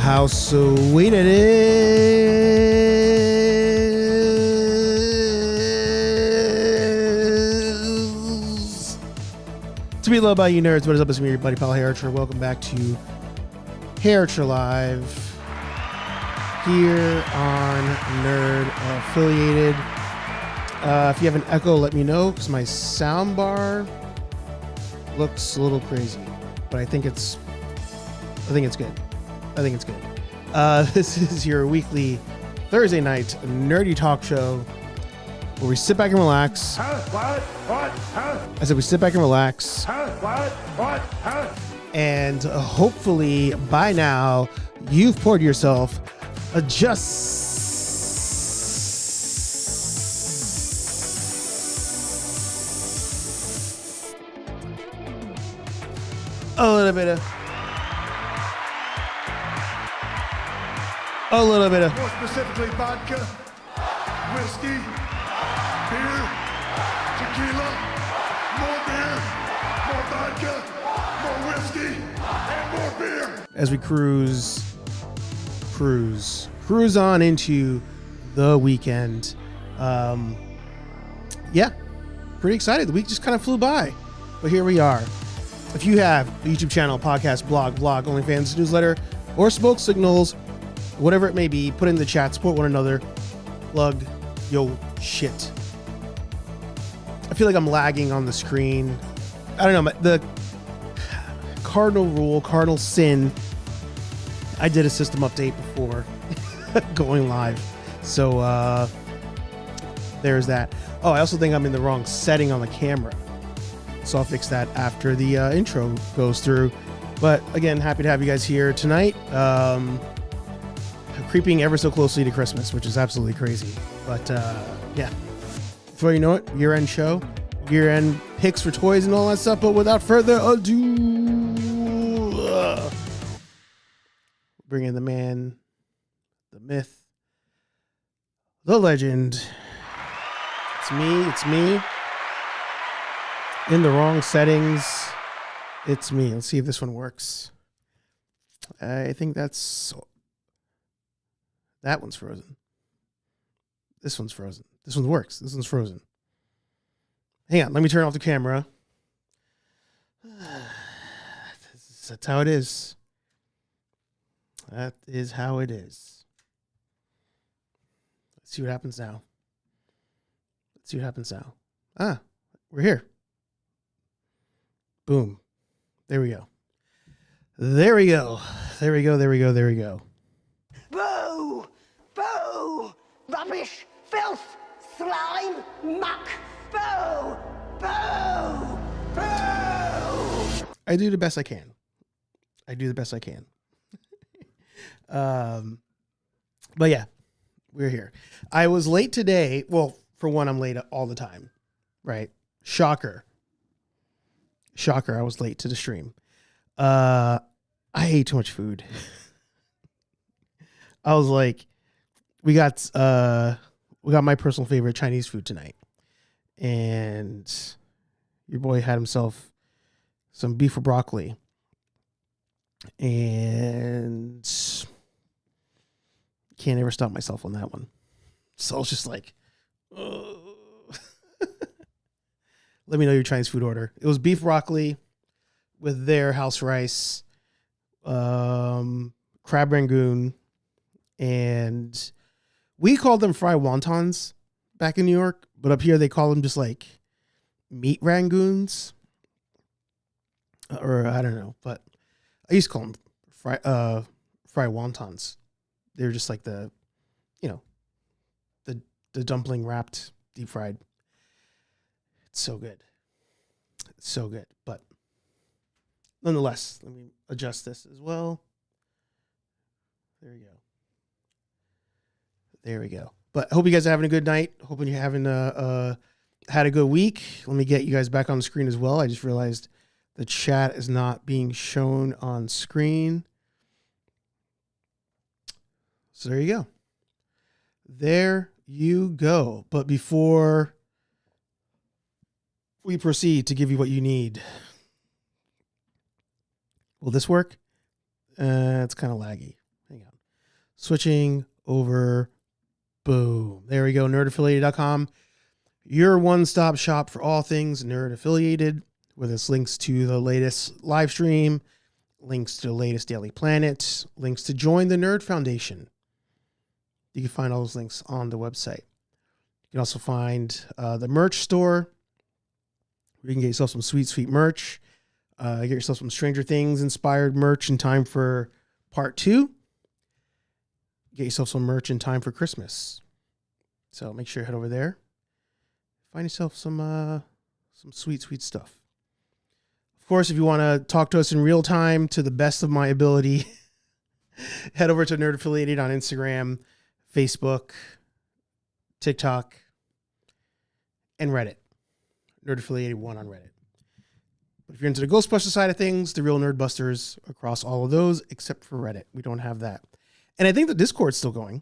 how sweet it is to be loved by you nerds. What is up? It's me, your buddy pal HeyArcher. Welcome back to HeyArcher Live here on Nerd Affiliated. If you have an echo, let me know, because my sound bar looks a little crazy, but I think it's good. This is your weekly Thursday night nerdy talk show where we sit back and relax. I said we sit back and relax. And hopefully by now you've poured yourself a little bit of more specifically vodka, whiskey, beer, tequila, more beer, more vodka, more whiskey, and more beer as we cruise on into the weekend. Yeah, pretty excited. The week just kind of flew by, but here we are. If you have a YouTube channel, podcast, blog, OnlyFans, newsletter, or smoke signals, whatever it may be, put in the chat, support one another, plug yo shit. I feel like I'm lagging on the screen. I don't know, the cardinal sin, I did a system update before going live. So there's that. Oh, I also think I'm in the wrong setting on the camera. So I'll fix that after the intro goes through. But again, happy to have you guys here tonight. Creeping ever so closely to Christmas, which is absolutely crazy. But yeah, before you know it, year-end show, year-end picks for toys and all that stuff. But without further ado, bring in the man, the myth, the legend. It's me. In the wrong settings. It's me. Let's see if this one works. I think that one's frozen. This one's frozen. This one works. This one's frozen. Hang on. Let me turn off the camera. That's how it is. That is how it is. Let's see what happens now. Ah, we're here. Boom. There we go. Boo! Boo! Rubbish! Filth! Slime! Muck! Boo! Boo! Boo! I do the best I can. But yeah, we're here. I was late today. Well, for one, I'm late all the time, right? Shocker, I was late to the stream. I ate too much food. I was like, we got my personal favorite Chinese food tonight. And your boy had himself some beef with broccoli. And can't ever stop myself on that one. So I was just like, ugh. Let me know your Chinese food order. It was beef broccoli with their house rice, crab rangoon, and we called them fried wontons back in New York, but up here they call them just like meat rangoons, or I don't know, but I used to call them fried wontons. They're just like the dumpling wrapped, deep fried. It's so good. But nonetheless, let me adjust this as well. There we go. But I hope you guys are having a good night. Hoping you're having had a good week. Let me get you guys back on the screen as well. I just realized the chat is not being shown on screen. So there you go. But before we proceed to give you what you need, will this work? It's kind of laggy. Hang on. switching over. Boom. There we go. Nerdaffiliated.com. Your one-stop shop for all things nerd affiliated, with its links to the latest live stream, links to the latest Daily Planet, links to join the Nerd Foundation. You can find all those links on the website. You can also find the merch store, where you can get yourself some sweet, sweet merch. Get yourself some Stranger Things inspired merch in time for part 2. Get yourself some merch in time for Christmas. So make sure you head over there. Find yourself some sweet, sweet stuff. Of course, if you want to talk to us in real time to the best of my ability, head over to Nerd Affiliated on Instagram, Facebook, TikTok, and Reddit. Nerd Affiliated 1 on Reddit. But if you're into the Ghostbusters side of things, the real Nerdbusters across all of those, except for Reddit. We don't have that. And I think the Discord's still going.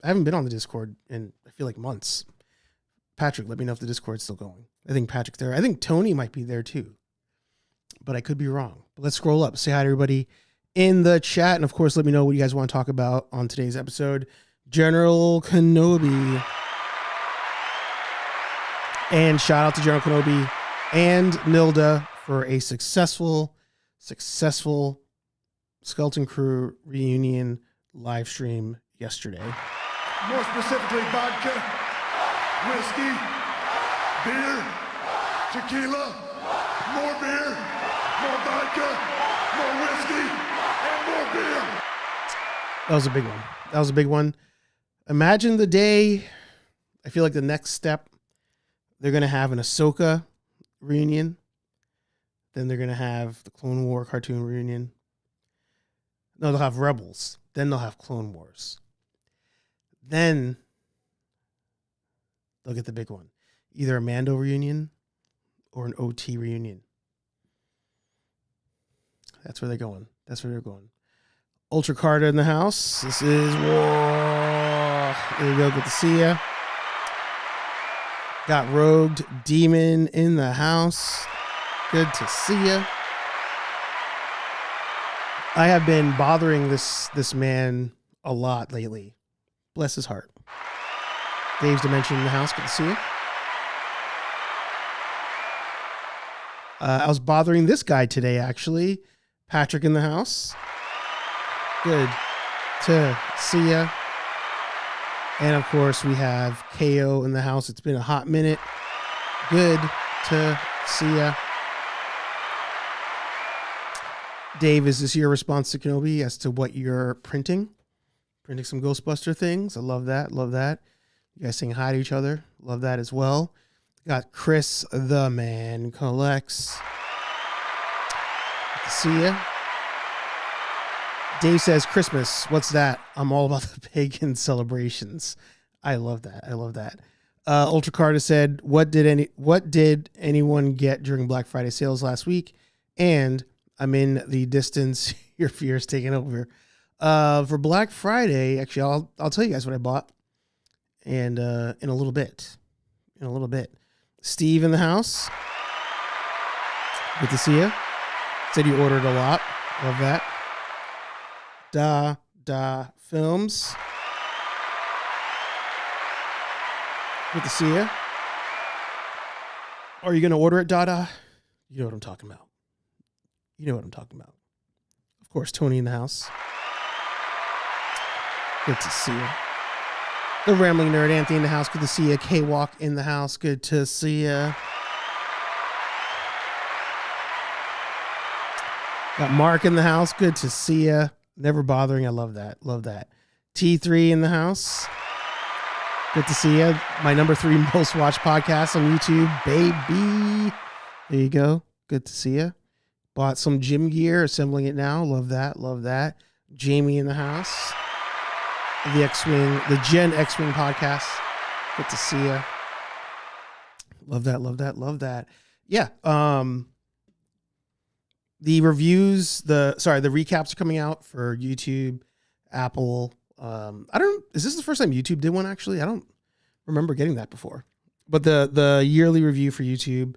I haven't been on the Discord in, I feel like, months. Patrick, let me know if the Discord's still going. I think Patrick's there. I think Tony might be there too. But I could be wrong. But let's scroll up. Say hi to everybody in the chat. And of course, let me know what you guys want to talk about on today's episode. General Kenobi. And shout out to General Kenobi and Nilda for a successful Skeleton Crew reunion live stream yesterday. More specifically, vodka, whiskey, beer, tequila, more beer, more vodka, more whiskey, and more beer. That was a big one. That was a big one. Imagine the day. I feel like the next step, they're going to have an Ahsoka reunion. Then they're going to have the Clone War cartoon reunion. No, they'll have Rebels. Then they'll have Clone Wars. Then they'll get the big one. Either a Mando reunion or an OT reunion. That's where they're going. That's where they're going. Ultra Carter in the house. This is War. There you go. Good to see ya. Got Rogued Demon in the house. Good to see ya. I have been bothering this man a lot lately. Bless his heart. Dave's Dimension in the house. Good to see you. I was bothering this guy today, actually. Patrick in the house. Good to see ya. And of course, we have KO in the house. It's been a hot minute. Good to see ya. Dave, is this your response to Kenobi as to what you're printing? Printing some Ghostbuster things. I love that. Love that. You guys saying hi to each other. Love that as well. Got Chris the Man Collects. Good to see ya. Dave says, Christmas, what's that? I'm all about the pagan celebrations. I love that. I love that. Ultra Carter said, what did anyone get during Black Friday sales last week? And I'm in the distance. Your fear is taking over. For Black Friday, actually, I'll tell you guys what I bought. And in a little bit. Steve in the house. Good to see you. Said you ordered a lot. Love that. Da Films. Good to see you. Are you going to order it, Dada? You know what I'm talking about. Of course, Tony in the house. Good to see you. The Rambling Nerd, Anthony in the house. Good to see you. K-Walk in the house. Good to see you. Got Mark in the house. Good to see you. Never bothering. I love that. Love that. T3 in the house. Good to see you. My number 3 most watched podcast on YouTube, baby. There you go. Good to see you. Bought some gym gear, assembling it now. Love that. Love that. Jamie in the house. The X-Wing, the Gen X-Wing podcast. Good to see you. Love that. Love that. Love that. Yeah. The reviews, the recaps are coming out for YouTube, Apple. Is this the first time YouTube did one actually? I don't remember getting that before. But the yearly review for YouTube,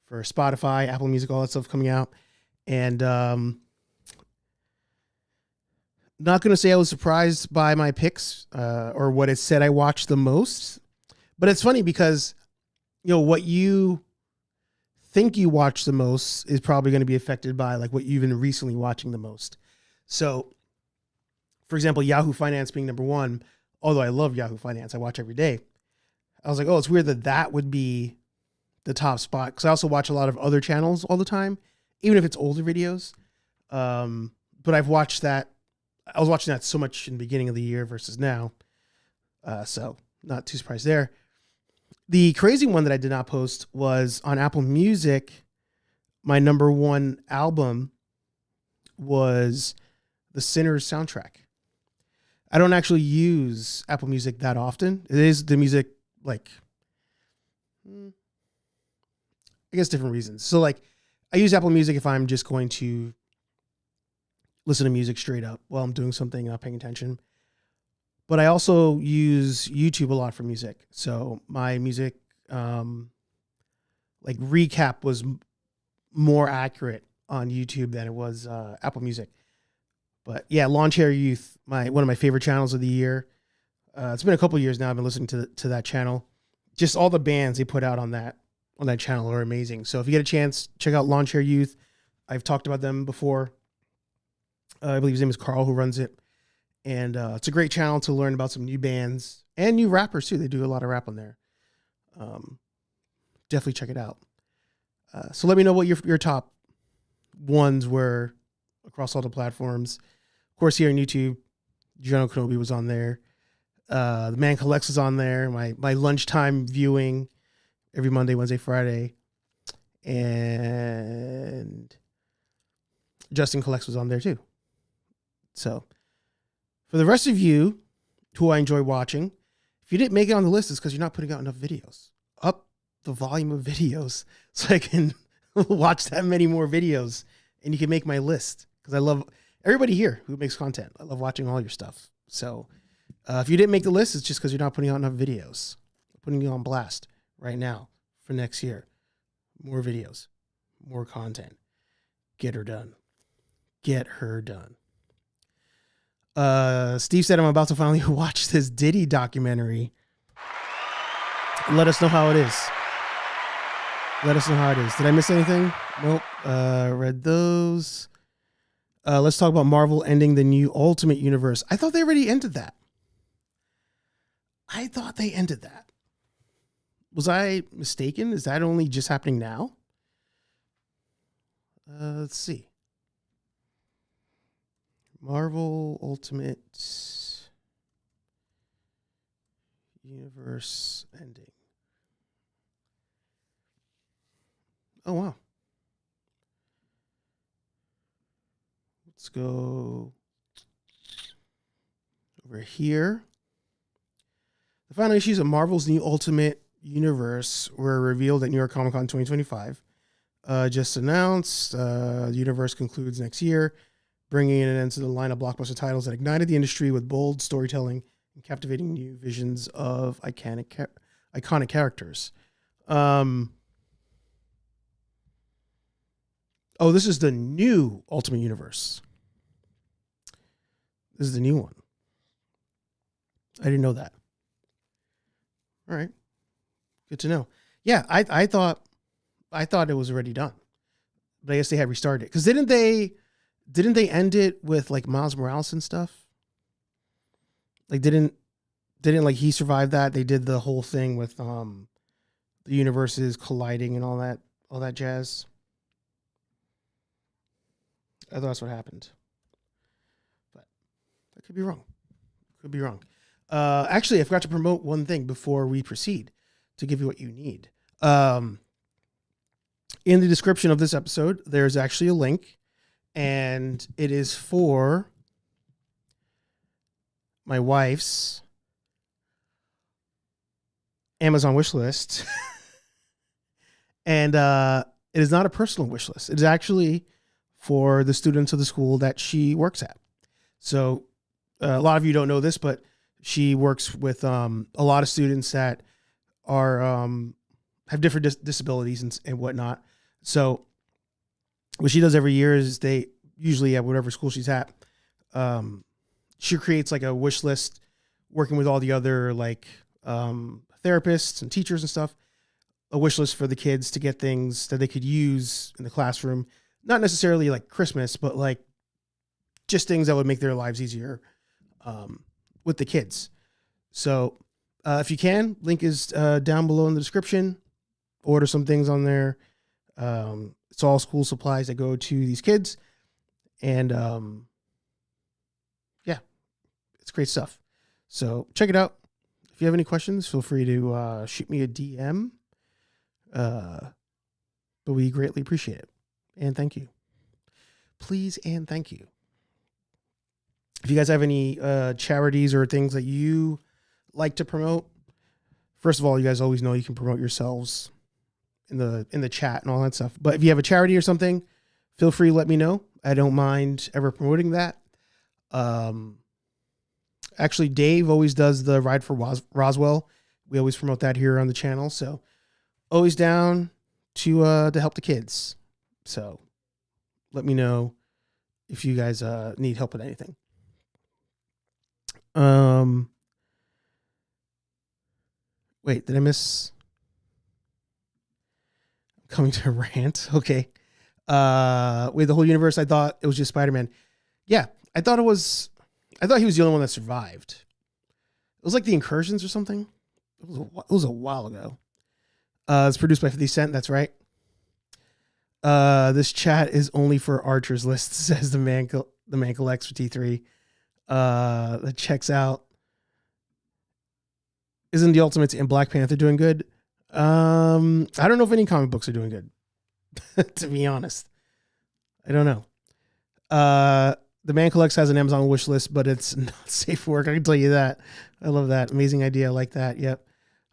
for Spotify, Apple Music, all that stuff coming out. And Not going to say I was surprised by my picks or what it said I watched the most, but it's funny because, what you think you watch the most is probably going to be affected by like what you've been recently watching the most. So, for example, Yahoo Finance being number one, although I love Yahoo Finance, I watch every day. I was like, oh, it's weird that would be the top spot, because I also watch a lot of other channels all the time, even if it's older videos. But I've watched that. I was watching that so much in the beginning of the year versus now. So not too surprised there. The crazy one that I did not post was on Apple Music. My number one album was the Sinners soundtrack. I don't actually use Apple Music that often. It is the music, like, I guess different reasons. So like I use Apple Music if I'm just going to listen to music straight up while I'm doing something, not paying attention. But I also use YouTube a lot for music. So my music, like recap was more accurate on YouTube than it was Apple Music. But yeah, Lawn Chair Youth, one of my favorite channels of the year. It's been a couple of years now I've been listening to that channel. Just all the bands they put out on that channel are amazing. So if you get a chance, check out Lawn Chair Youth. I've talked about them before. I believe his name is Carl who runs it. And it's a great channel to learn about some new bands and new rappers too. They do a lot of rap on there. Definitely check it out. So let me know what your top ones were across all the platforms. Of course, here on YouTube, Jono Kenobi was on there. The Man Collects is on there. My lunchtime viewing every Monday, Wednesday, Friday. And Justin Collects was on there too. So for the rest of you who I enjoy watching, if you didn't make it on the list, it's because you're not putting out enough videos. Up the volume of videos so I can watch that many more videos and you can make my list, because I love everybody here who makes content. I love watching all your stuff. So if you didn't make the list, it's just because you're not putting out enough videos. I'm putting you on blast right now for next year. More videos, more content. Get her done. Get her done. Steve said I'm about to finally watch this Diddy documentary. Let us know how it is. Let us know how it is. Did I miss anything? Nope. Read those. Let's talk about Marvel ending the new Ultimate Universe. I thought they already ended that. Was I mistaken? Is that only just happening now? Let's see. Marvel Ultimate Universe ending. Oh, wow. Let's go over here. The final issues of Marvel's new Ultimate Universe were revealed at New York Comic Con 2025. Just announced, the universe concludes next year, bringing an end to the line of blockbuster titles that ignited the industry with bold storytelling and captivating new visions of iconic characters. Oh, this is the new Ultimate Universe. This is the new one. I didn't know that. All right. Good to know. Yeah, I thought it was already done. But I guess they had restarted it. Because didn't they end it with like Miles Morales and stuff? Like didn't like he survive that? They did the whole thing with the universes colliding and all that jazz. I thought that's what happened. But I could be wrong. Actually, I forgot to promote one thing before we proceed to give you what you need. In the description of this episode, there's actually a link, and it is for my wife's Amazon wish list. And it is not a personal wish list. It's actually for the students of the school that she works at. So a lot of you don't know this, but she works with a lot of students that are have different disabilities and whatnot. So what she does every year is they usually at whatever school she's at, she creates like a wish list, working with all the other like therapists and teachers and stuff. A wish list for the kids to get things that they could use in the classroom. Not necessarily like Christmas, but like just things that would make their lives easier with the kids. So if you can, link is down below in the description. Order some things on there. It's all school supplies that go to these kids. And yeah, it's great stuff. So check it out. If you have any questions, feel free to shoot me a DM. But we greatly appreciate it. And thank you. Please and thank you. If you guys have any charities or things that you like to promote, first of all, you guys always know you can promote yourselves in the chat and all that stuff. But if you have a charity or something, feel free to let me know. I don't mind ever promoting that. Actually, Dave always does the Ride for Roswell. We always promote that here on the channel. So always down to help the kids. So let me know if you guys need help with anything. Wait, did I miss? Coming to a rant. Okay. With the whole universe, I thought it was just Spider-Man. Yeah, I thought he was the only one that survived. It was like the Incursions or something. It was a while ago. It's produced by 50 Cent. That's right. This chat is only for Archer's list, says the man collects for T3. That checks out. Isn't the Ultimates and Black Panther doing good? I don't know if any comic books are doing good. To be honest, I don't know. The Man Collects has an Amazon wish list, but it's not safe for work. I can tell you that. I love that. Amazing idea. I like that. Yep.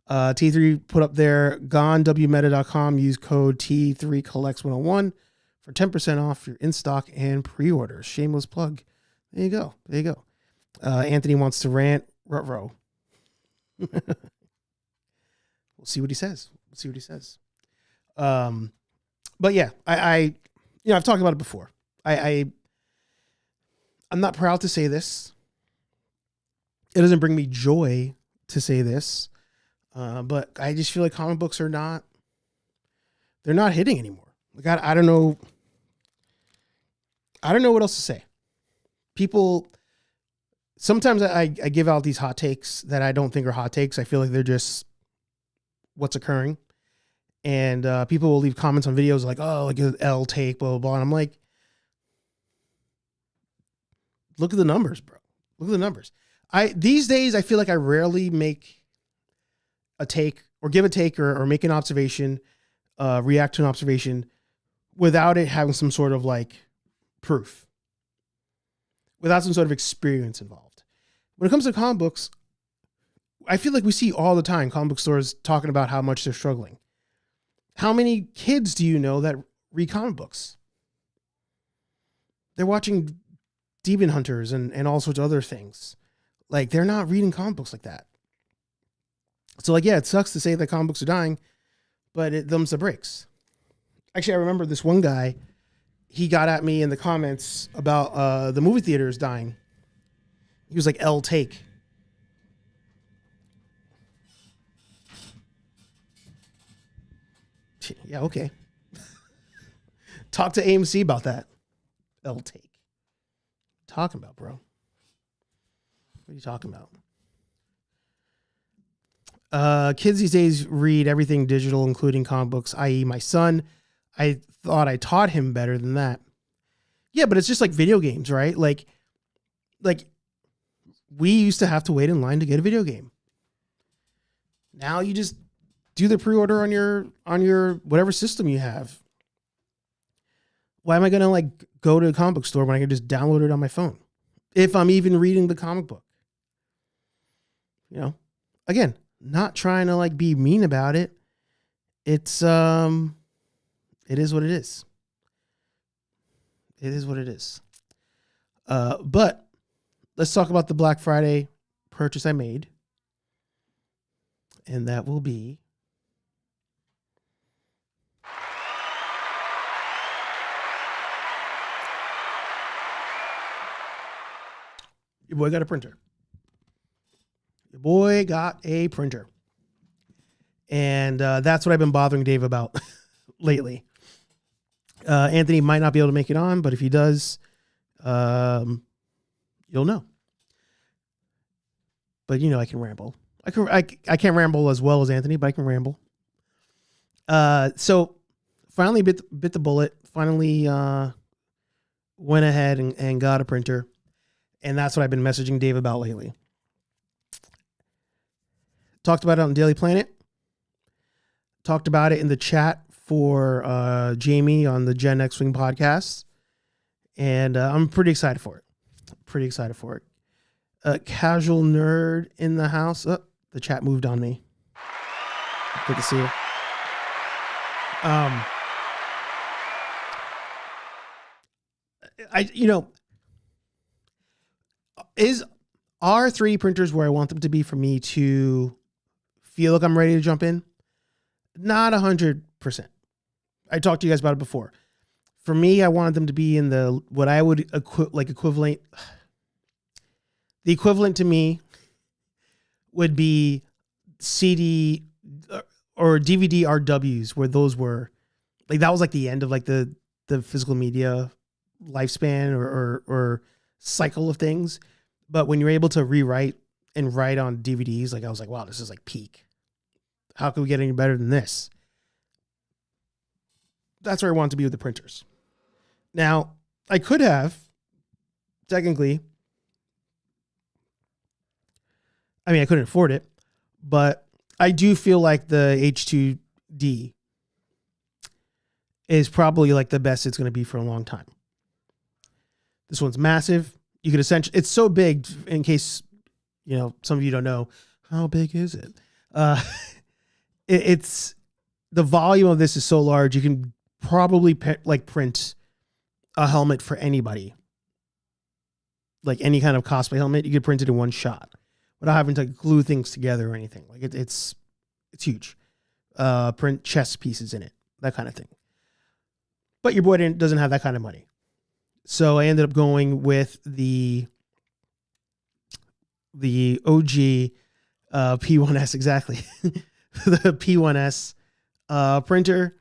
T3 put up there, gonewmeta.com. Use code T3collects101 for 10% off your in-stock and pre-orders. Shameless plug. There you go. There you go. Anthony wants to rant. Ruh-roh. We'll see what he says. But yeah, I've talked about it before. I'm not proud to say this. It doesn't bring me joy to say this. But I just feel like comic books they're not hitting anymore. Like, I don't know. I don't know what else to say. People, sometimes I give out these hot takes that I don't think are hot takes. I feel like they're just what's occurring. And people will leave comments on videos like, oh, like an L take, blah, blah, blah. And I'm like, look at the numbers, bro. Look at the numbers. These days, I feel like I rarely make a take or give a take or make an observation, react to an observation without it having some sort of like proof, without some sort of experience involved. When it comes to comic books, I feel like we see all the time comic book stores talking about how much they're struggling. How many kids do you know that read comic books? They're watching Demon Hunters and all sorts of other things. Like, they're not reading comic books like that. So, like, yeah, it sucks to say that comic books are dying, but it thumbs the breaks. Actually, I remember this one guy, he got at me in the comments about the movie theaters dying. He was like, L take. Yeah, okay. Talk to AMC about that. L take. Talking about, bro? What are you talking about? Kids these days read everything digital, including comic books, i.e. my son. I thought I taught him better than that. Yeah, but it's just like video games, right? Like we used to have to wait in line to get a video game. Now you just do the pre-order on your whatever system you have. Why am I going to like go to a comic book store when I can just download it on my phone? If I'm even reading the comic book. You know, again, not trying to like be mean about it. It's, it is what it is. It is what it is. But let's talk about the Black Friday purchase I made. And that will be Your boy got a printer. Your boy got a printer. And that's what I've been bothering Dave about lately. Anthony might not be able to make it on, but if he does, you'll know. But I can ramble. I can't ramble as well as Anthony, but I can ramble. So finally bit the bullet. Finally went ahead and got a printer, and that's what I've been messaging Dave about lately. Talked about it on Daily Planet. Talked about it in the chat for Jamie on the Gen X Wing podcast, and I'm pretty excited for it. Casual nerd in the house. Oh, the chat moved on me. Good to see you. Are 3D printers where I want them to be for me to feel like I'm ready to jump in? Not 100%. I talked to you guys about it before. For me, I wanted them to be in the what I would equivalent. The equivalent to me would be CD or DVD RWs, where those were like that was like the end of like the physical media lifespan or cycle of things. But when you're able to rewrite and write on DVDs, like I was like, wow, this is like peak. How can we get any better than this? That's where I want to be with the printers. Now, I could have, technically, I couldn't afford it, but I do feel like the H2D is probably like the best it's going to be for a long time. This one's massive. You could essentially, it's so big, in case, some of you don't know, how big is it? It's the volume of this is so large, you can probably print a helmet for anybody. Like any kind of cosplay helmet, you could print it in one shot without having to glue things together or anything. Like it's huge. Print chess pieces in it, that kind of thing. But your boy doesn't have that kind of money. So I ended up going with the OG P1S, exactly. The P1S printer,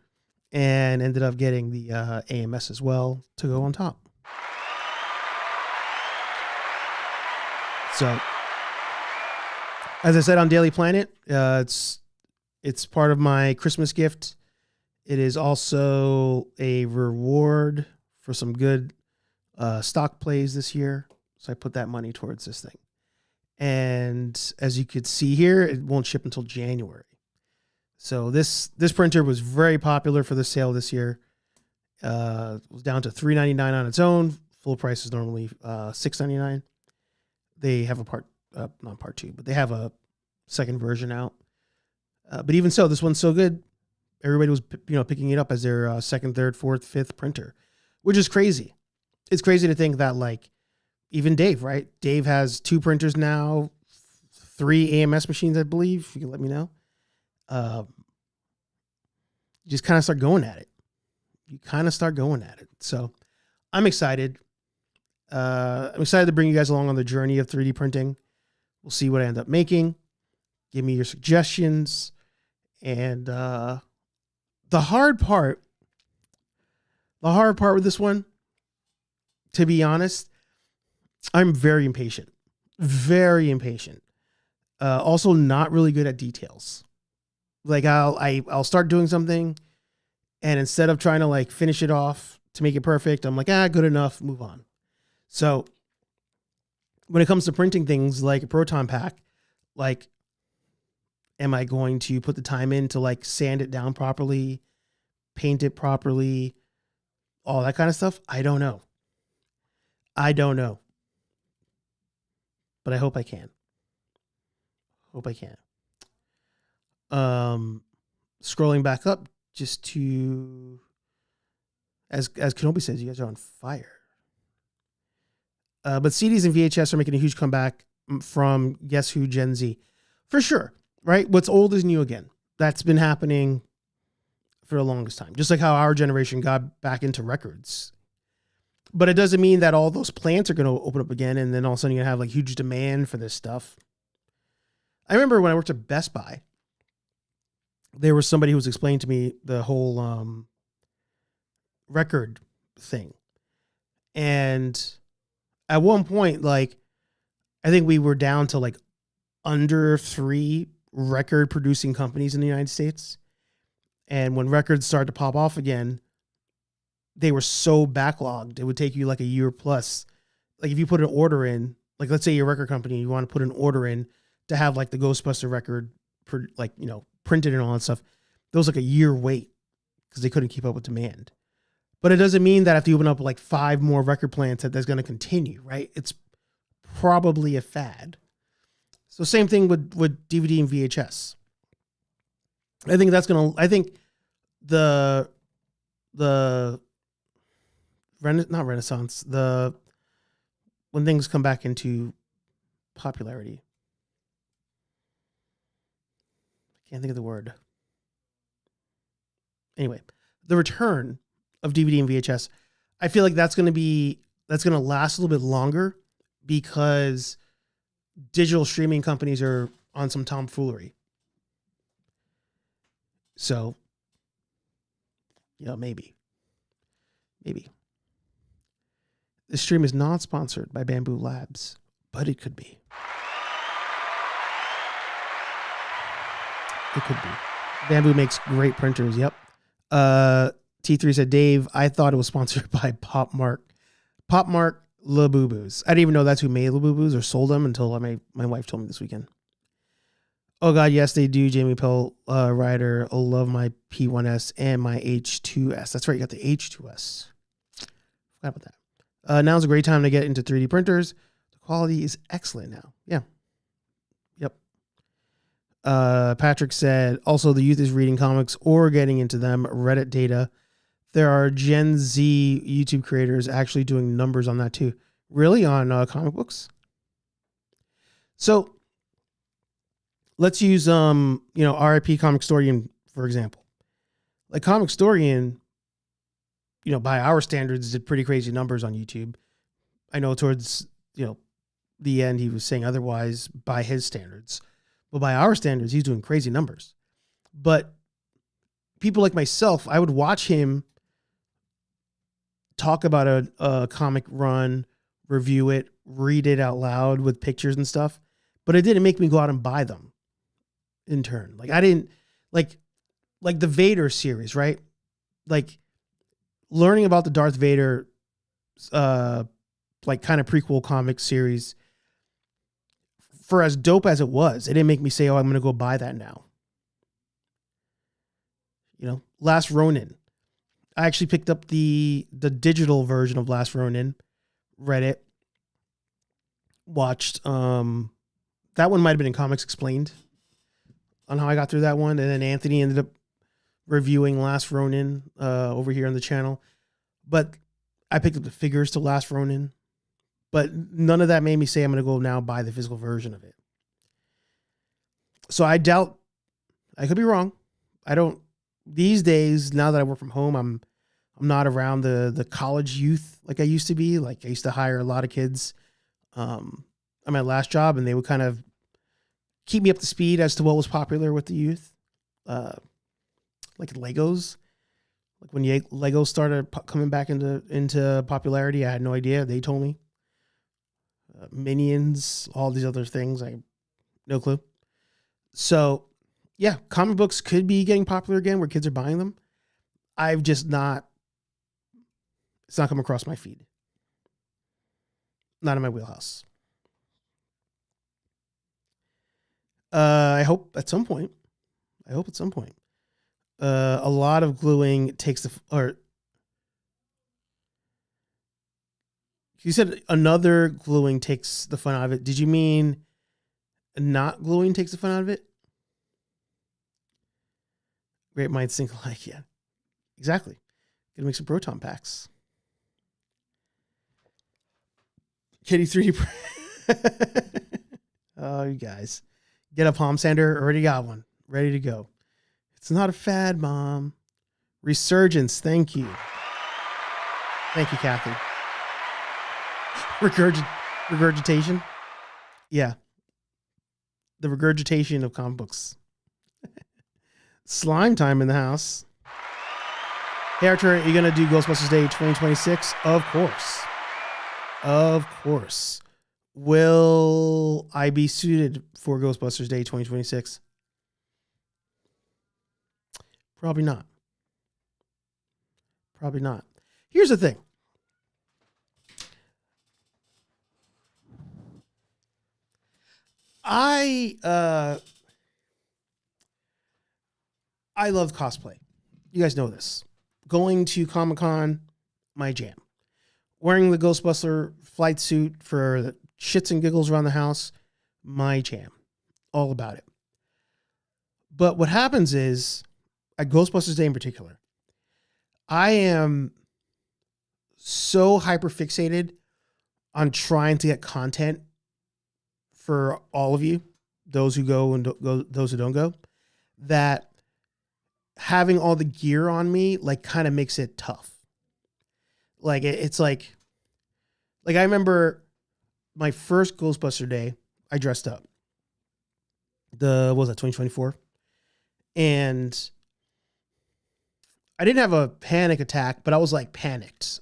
and ended up getting the AMS as well to go on top. So, as I said on Daily Planet, it's part of my Christmas gift. It is also a reward for some good stock plays this year. So I put that money towards this thing. And as you could see here, it won't ship until January. So this printer was very popular for the sale this year. It was down to $3.99 on its own. Full price is normally $6.99. They have not part two, but they have a second version out. But even so, this one's so good. Everybody was picking it up as their second, third, fourth, fifth printer, which is crazy. It's crazy to think that even Dave, right? Dave has 2 printers now, 3 AMS machines, I believe. You can let me know. You just kind of start going at it. So I'm excited. I'm excited to bring you guys along on the journey of 3D printing. We'll see what I end up making. Give me your suggestions. And the hard part with this one, to be honest, I'm very impatient. Also not really good at details. Like I'll start doing something, and instead of trying to finish it off to make it perfect, I'm like, good enough, move on. So when it comes to printing things like a proton pack, am I going to put the time in to sand it down properly, paint it properly, all that kind of stuff? I don't know. But I hope I can. Scrolling back up just to, as Kenobi says, you guys are on fire. But CDs and VHS are making a huge comeback from Guess Who Gen Z. For sure, right? What's old is new again. That's been happening for the longest time. Just like how our generation got back into records. But it doesn't mean that all those plants are going to open up again, and then all of a sudden you're going to have like huge demand for this stuff. I remember when I worked at Best Buy, there was somebody who was explaining to me the whole record thing. And at one point, like, I think we were down to like under 3 record producing companies in the United States. And when records started to pop off again, they were so backlogged. It would take you like a year plus. Like if you put an order in, like let's say you're a record company, you want to put an order in to have like the Ghostbuster record, like, you know, printed and all that stuff. There was like a year wait because they couldn't keep up with demand. But it doesn't mean that if you open up like 5 more record plants that that's going to continue, right? It's probably a fad. So same thing with DVD and VHS. I think that's going to, I think not Renaissance, when things come back into popularity. I can't think of the word. Anyway, the return of DVD and VHS, I feel like that's going to last a little bit longer because digital streaming companies are on some tomfoolery. So, yeah, maybe. This stream is not sponsored by Bamboo Labs, but it could be. It could be. Bamboo makes great printers. Yep. T3 said, Dave, I thought it was sponsored by Pop Mart Labubu's. I didn't even know that's who made Labubu's or sold them until my wife told me this weekend. Oh God, yes, they do. Jamie Pell Ryder. I love my P1S and my H2S. That's right, you got the H2S. Forgot about that. Now's a great time to get into 3D printers. The quality is excellent now. Yeah. Yep. Patrick said, also the youth is reading comics or getting into them. Reddit data. There are Gen Z YouTube creators actually doing numbers on that too. Really? On comic books? So let's use, RIP Comic Storian, for example. Like Comic Storian, by our standards, did pretty crazy numbers on YouTube. I know towards, the end, he was saying otherwise by his standards. But by our standards, he's doing crazy numbers. But people like myself, I would watch him talk about a comic run, review it, read it out loud with pictures and stuff. But it didn't make me go out and buy them in turn. Like I didn't like the Vader series, right? Like learning about the Darth Vader, kind of prequel comic series, for as dope as it was, it didn't make me say, oh, I'm going to go buy that now. Last Ronin. I actually picked up the digital version of Last Ronin, read it, watched, that one might've been in Comics Explained on how I got through that one. And then Anthony ended up reviewing Last Ronin, over here on the channel, but I picked up the figures to Last Ronin. But none of that made me say I'm going to go now buy the physical version of it. So I doubt, I could be wrong. I don't, these days, now that I work from home, I'm not around the college youth like I used to be. Like I used to hire a lot of kids at my last job, and they would kind of keep me up to speed as to what was popular with the youth. Like Legos. Like when Legos started coming back into popularity, I had no idea. They told me. Minions, all these other things. I have no clue. So, yeah, comic books could be getting popular again where kids are buying them. I've just not, it's not come across my feed. Not in my wheelhouse. I hope at some point. A lot of gluing takes you said another gluing takes the fun out of it. Did you mean not gluing takes the fun out of it? Great minds think alike. Yeah, exactly. Gonna make some proton packs. Kitty 3D. Oh, you guys. Get a palm sander. Already got one. Ready to go. It's not a fad, Mom. Resurgence. Thank you. Thank you, Kathy. Regurgitation. Yeah. The regurgitation of comic books. Slime time in the house. Hey, Archer, are you going to do Ghostbusters Day 2026? Of course. Of course. Will I be suited for Ghostbusters Day 2026? Probably not. Probably not. Here's the thing. I love cosplay. You guys know this. Going to Comic-Con, my jam. Wearing the Ghostbuster flight suit for the shits and giggles around the house, my jam. All about it. But what happens is, at Ghostbusters Day in particular, I am so hyper fixated on trying to get content for all of you, those who go and those who don't go, that having all the gear on me like kind of makes it tough. Like it's like I remember my first Ghostbuster Day, I dressed up. What was that, 2024? And I didn't have a panic attack, but I was like panicked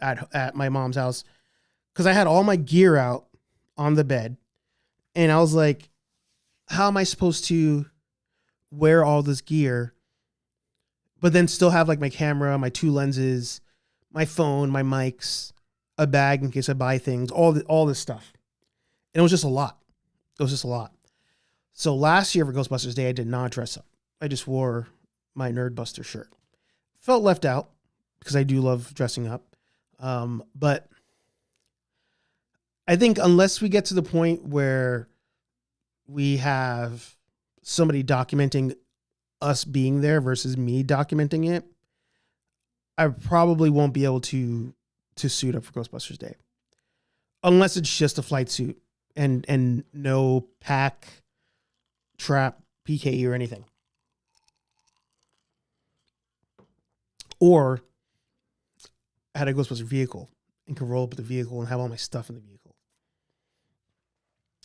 at my mom's house because I had all my gear out on the bed. And I was like, how am I supposed to wear all this gear, but then still have like my camera, my 2 lenses, my phone, my mics, a bag in case I buy things, all this stuff. And it was just a lot. It was just a lot. So last year for Ghostbusters Day, I did not dress up. I just wore my Nerdbuster shirt. Felt left out because I do love dressing up. But I think unless we get to the point where we have somebody documenting us being there versus me documenting it, I probably won't be able to suit up for Ghostbusters Day. Unless it's just a flight suit and no pack, trap, PKE or anything. Or I had a Ghostbuster vehicle and could roll up with the vehicle and have all my stuff in the vehicle.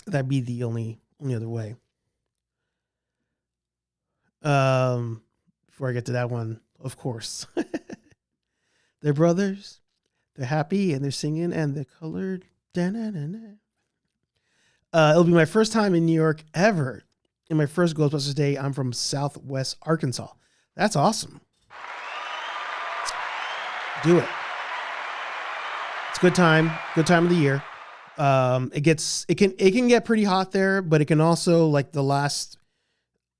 That'd be the only other way. Before I get to that one, of course. They're brothers. They're happy and they're singing and they're colored. Da-na-na-na. It'll be my first time in New York ever. In my first Ghostbusters Day, I'm from Southwest Arkansas. That's awesome. Do it. It's a good time. Good time of the year. It can get pretty hot there, but it can also, like the last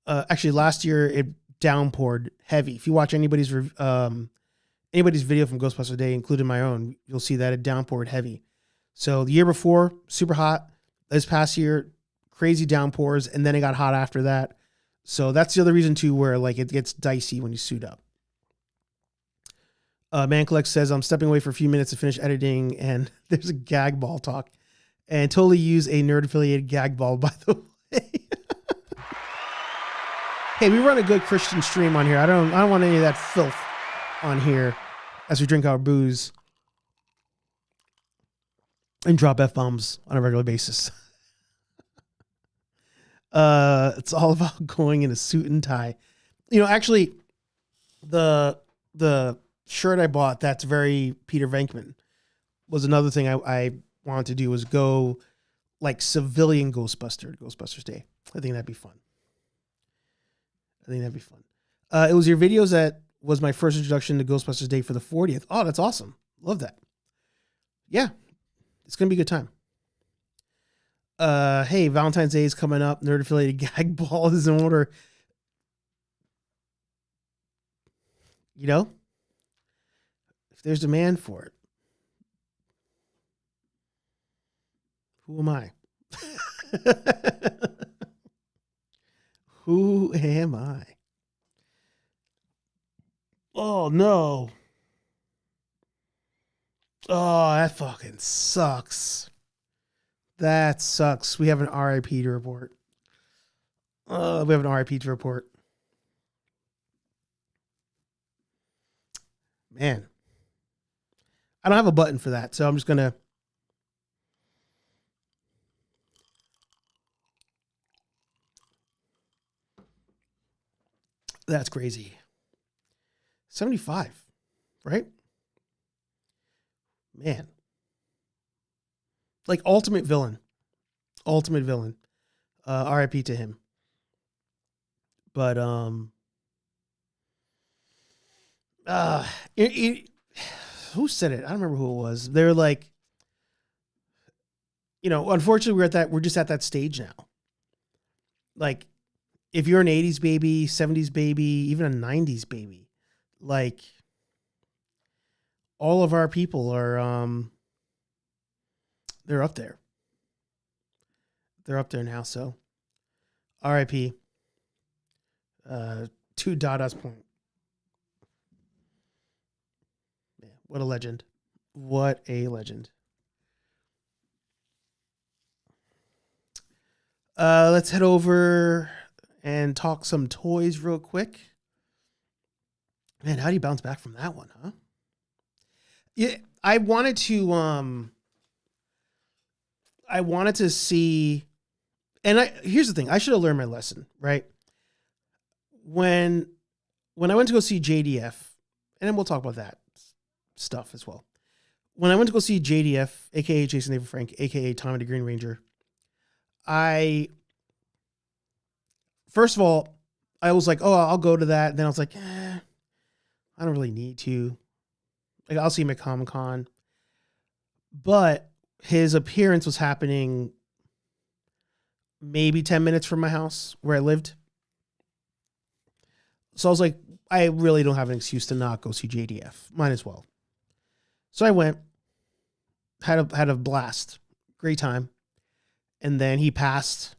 year it downpoured heavy. If you watch anybody's video from Ghostbusters Day, including my own, you'll see that it downpoured heavy. So the year before, super hot. This past year, crazy downpours, and then it got hot after that. So that's the other reason too, where like it gets dicey when you suit up. Man Collect says, I'm stepping away for a few minutes to finish editing, and there's a gag ball talk. And totally use a nerd-affiliated gag ball, by the way. Hey, we run a good Christian stream on here. I don't want any of that filth on here as we drink our booze and drop F-bombs on a regular basis. It's all about going in a suit and tie. You know, actually, the shirt I bought that's very Peter Venkman was another thing I wanted to do, was go like civilian Ghostbusters Day. I think that'd be fun. It was your videos that was my first introduction to Ghostbusters Day for the 40th. Oh, that's awesome. Love that. Yeah, it's going to be a good time. Hey, Valentine's Day is coming up. Nerd affiliated gag ball is in order. You know, if there's demand for it, who am I? Who am I? Oh, no. Oh, that fucking sucks. That sucks. We have an RIP to report. We have an RIP to report. Man. I don't have a button for that, so I'm just going to That's crazy. 75, right? Man. Like ultimate villain. Ultimate villain. RIP to him. But who said it? I don't remember who it was. They're like, unfortunately we're just at that stage now. Like, if you're an 80s baby, 70s baby, even a 90s baby, like, all of our people are, they're up there. They're up there now, so RIP to Dada's point. Yeah, what a legend. What a legend. Let's head over and talk some toys real quick. Man, how do you bounce back from that one, huh? Yeah, I wanted to see, and here's the thing, I should have learned my lesson, right? When I went to go see JDF, and then we'll talk about that stuff as well. When I went to go see JDF, aka Jason David Frank, aka Tommy the Green Ranger, first of all, I was like, oh, I'll go to that. And then I was like, I don't really need to. Like, I'll see him at Comic-Con. But his appearance was happening maybe 10 minutes from my house where I lived. So I was like, I really don't have an excuse to not go see JDF. Might as well. So I went, had a blast, great time. And then he passed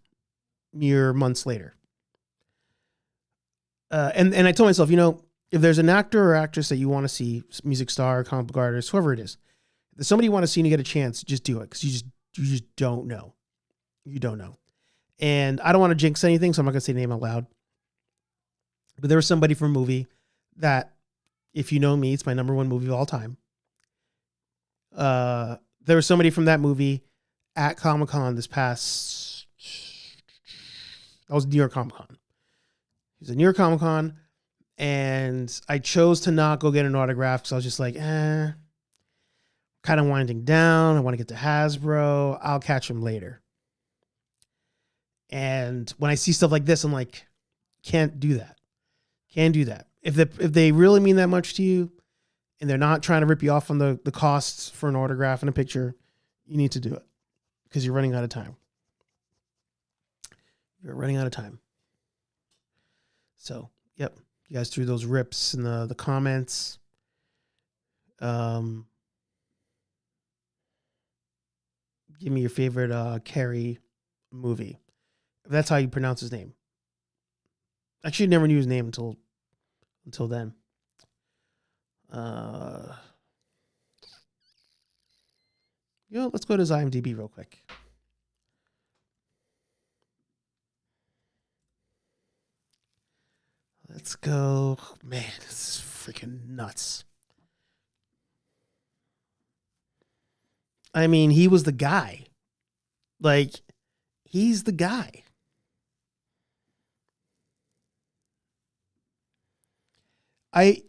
mere months later. And I told myself, if there's an actor or actress that you want to see, music star, comic book artist, whoever it is, if there's somebody you want to see and you get a chance, just do it. Because you just don't know. You don't know. And I don't want to jinx anything, so I'm not going to say the name out loud. But there was somebody from a movie that, if you know me, it's my number one movie of all time. There was somebody from that movie at Comic-Con that was New York Comic-Con. He was at New York Comic-Con, and I chose to not go get an autograph because I was just like, kind of winding down. I want to get to Hasbro. I'll catch him later. And when I see stuff like this, I'm like, can't do that. Can't do that. If they really mean that much to you, and they're not trying to rip you off on the costs for an autograph and a picture, you need to do it because you're running out of time. You're running out of time. So, yep. You guys threw those rips in the comments. Give me your favorite Carrie movie. If that's how you pronounce his name. Actually, never knew his name until then. Let's go to his IMDb real quick. Let's go. Man, this is freaking nuts. I mean, he was the guy. Like, he's the guy. I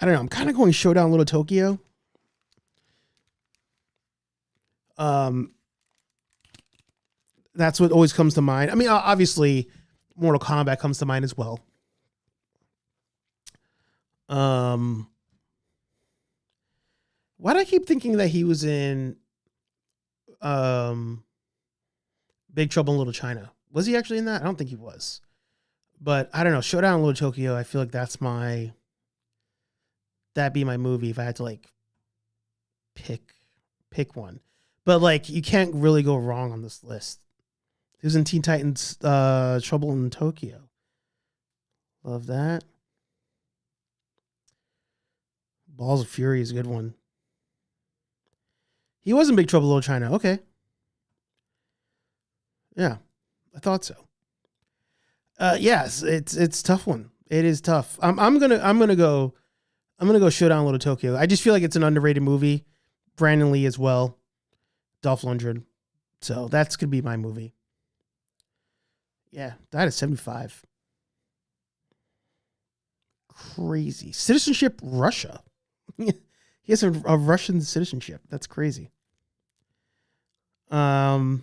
don't know. I'm kind of going Showdown Little Tokyo. That's what always comes to mind. I mean, obviously, Mortal Kombat comes to mind as well. Why do I keep thinking that he was in Big Trouble in Little China? Was he actually in that? I don't think he was. But I don't know. Showdown in Little Tokyo, I feel like that'd be my movie if I had to like pick one. But like, you can't really go wrong on this list. He was in Teen Titans Trouble in Tokyo. Love that. Balls of Fury is a good one. He was in Big Trouble in Little China. Okay. Yeah, I thought so. Yes, it's a tough one. It is tough. I'm gonna go Showdown in Little Tokyo. I just feel like it's an underrated movie. Brandon Lee as well. Dolph Lundgren. So that's gonna be my movie. Yeah, that is 75. Crazy. Citizenship Russia. He has a Russian citizenship. That's crazy. Yep.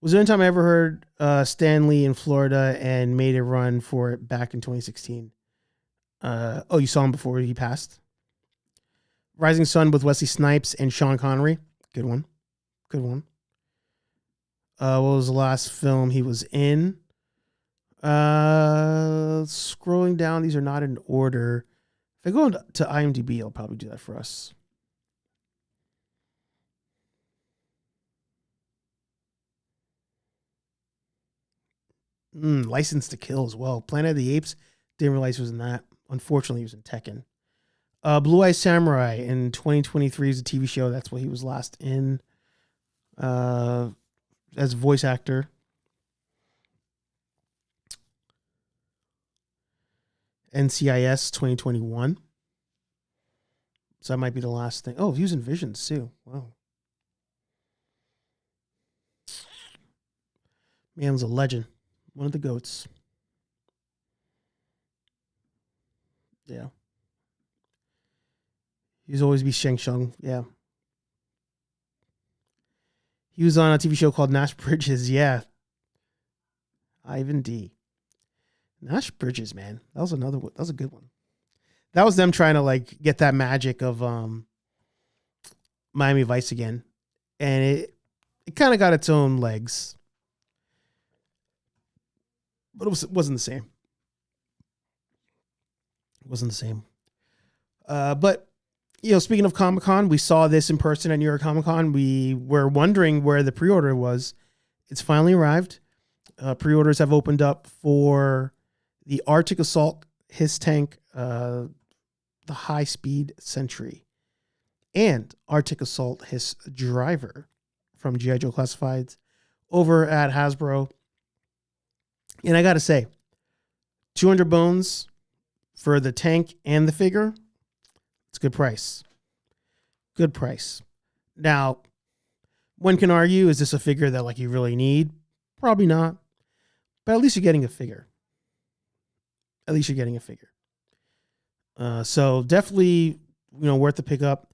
Was there any time I ever heard Stanley in Florida and made a run for it back in 2016? Oh, you saw him before he passed? Rising Sun with Wesley Snipes and Sean Connery. Good one. Good one. What was the last film he was in? Scrolling down, these are not in order. If I go to IMDb, I'll probably do that for us. License to Kill as well. Planet of the Apes. Didn't realize he was in that. Unfortunately, he was in Tekken. Blue Eye Samurai in 2023 is a TV show. That's what he was last in as a voice actor. NCIS 2021. So that might be the last thing. Oh, he was in Visions too. Wow. Man's a legend. One of the GOATs. Yeah. He's always be Shang Tsung. Yeah. He was on a TV show called Nash Bridges. Yeah. Ivan D. Nash Bridges, man. That was another one. That was a good one. That was them trying to like get that magic of Miami Vice again. And it kind of got its own legs. But it wasn't the same. It wasn't the same. But, you know, speaking of Comic-Con, we saw this in person at New York Comic-Con. We were wondering where the pre-order was. It's finally arrived. Pre-orders have opened up for the Arctic Assault His Tank, the High Speed Sentry, and Arctic Assault His Driver from G.I. Joe Classifieds over at Hasbro. And I got to say, 200 bones for the tank and the figure. It's a good price. Good price. Now, one can argue, is this a figure that like you really need? Probably not. But at least you're getting a figure. At least you're getting a figure. So definitely, you know, worth the pickup.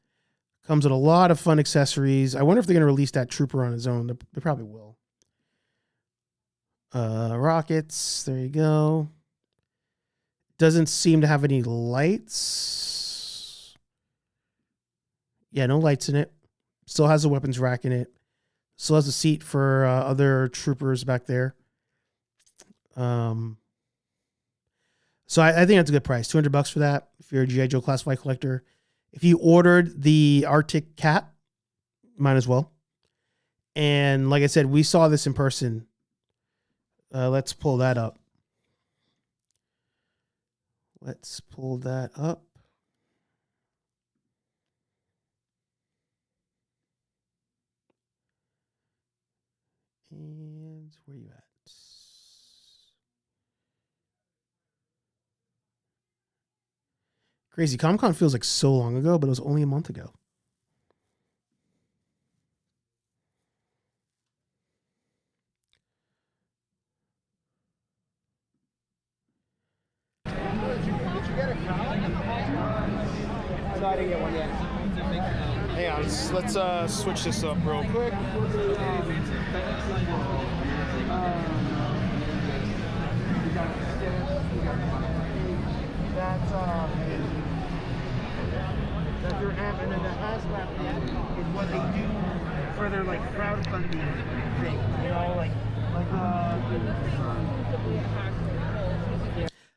Comes with a lot of fun accessories. I wonder if they're going to release that Trooper on his own. They probably will. Rockets. There you go. Doesn't seem to have any lights. Yeah, no lights in it. Still has a weapons rack in it. Still has a seat for other troopers back there. So I think that's a good price. $200 for that if you're a G.I. Joe Classified collector. If you ordered the Arctic Cat, might as well. And like I said, we saw this in person. Let's pull that up. Let's pull that up. And where are you at? Crazy. Comic-Con feels like so long ago, but it was only a month ago. Did you get a crowd? No, I didn't get one yet. Hang on, let's switch this up real quick. That's your app, and then the HasLab app is what they do for their like crowdfunding thing. You know, like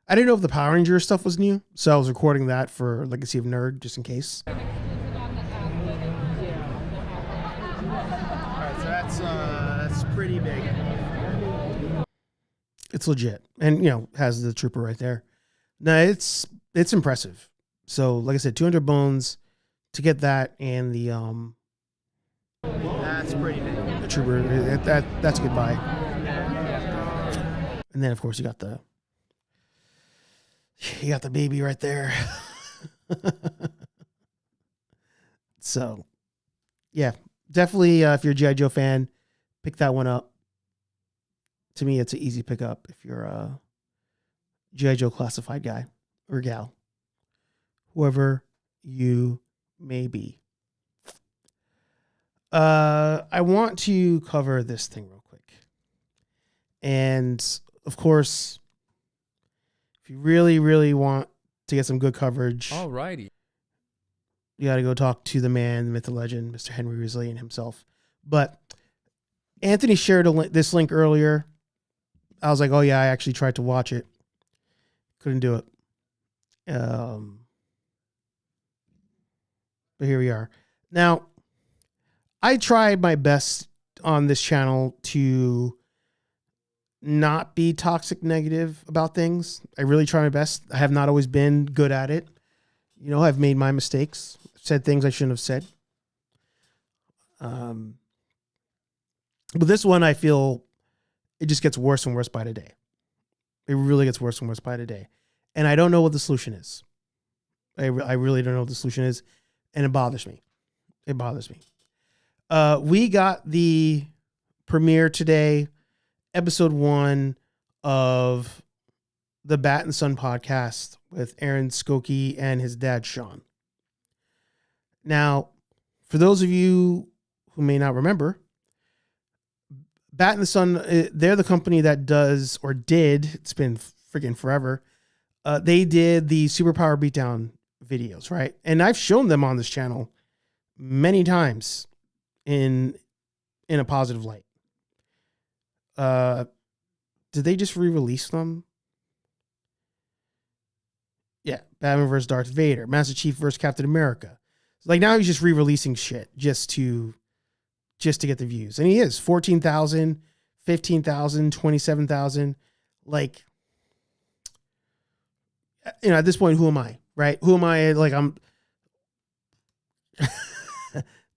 I didn't know if the Power Ranger stuff was new, so I was recording that for Legacy of Nerd just in case. Alright, so that's pretty big. It's legit, and you know has the Trooper right there. No, it's impressive. So like I said, 200 bones to get that, and the That's pretty big. the Trooper. That's a good buy. And then of course you got the baby right there. So yeah, definitely if you're a G.I. Joe fan, pick that one up. to me, it's an easy pickup if you're a G.I. Joe classified guy or gal, whoever you may be. I want to cover this thing real quick. And of course, if you really, really want to get some good coverage, Alrighty. you got to go talk to the man, the myth, the legend, Mr. Henry Resilient himself. But Anthony shared this link earlier. I was like, oh yeah, I actually tried to watch it. Couldn't do it. But here we are. Now, I tried my best on this channel to not be toxic negative about things. I really try my best. I have not always been good at it. You know, I've made my mistakes, said things I shouldn't have said. But this one, I feel it just gets worse and worse by the day. It really gets worse and worse by the day. And I don't know what the solution is. I really don't know what the solution is. And it bothers me. It bothers me. We got the premiere today, episode 1 of the Bat and Son podcast with Aaron Skokie and his dad, Sean. Now, for those of you who may not remember, Bat and the Son, they're the company that does, or did, it's been freaking forever, they did the Superpower Beatdown videos, right? And I've shown them on this channel many times in a positive light. Did they just re-release them? Yeah, Batman vs. Darth Vader, Master Chief vs. Captain America. Like now he's just re-releasing shit just to get the views. And he is 14,000, 15,000, 27,000. Like, you know, at this point, who am I, right? Who am I? Like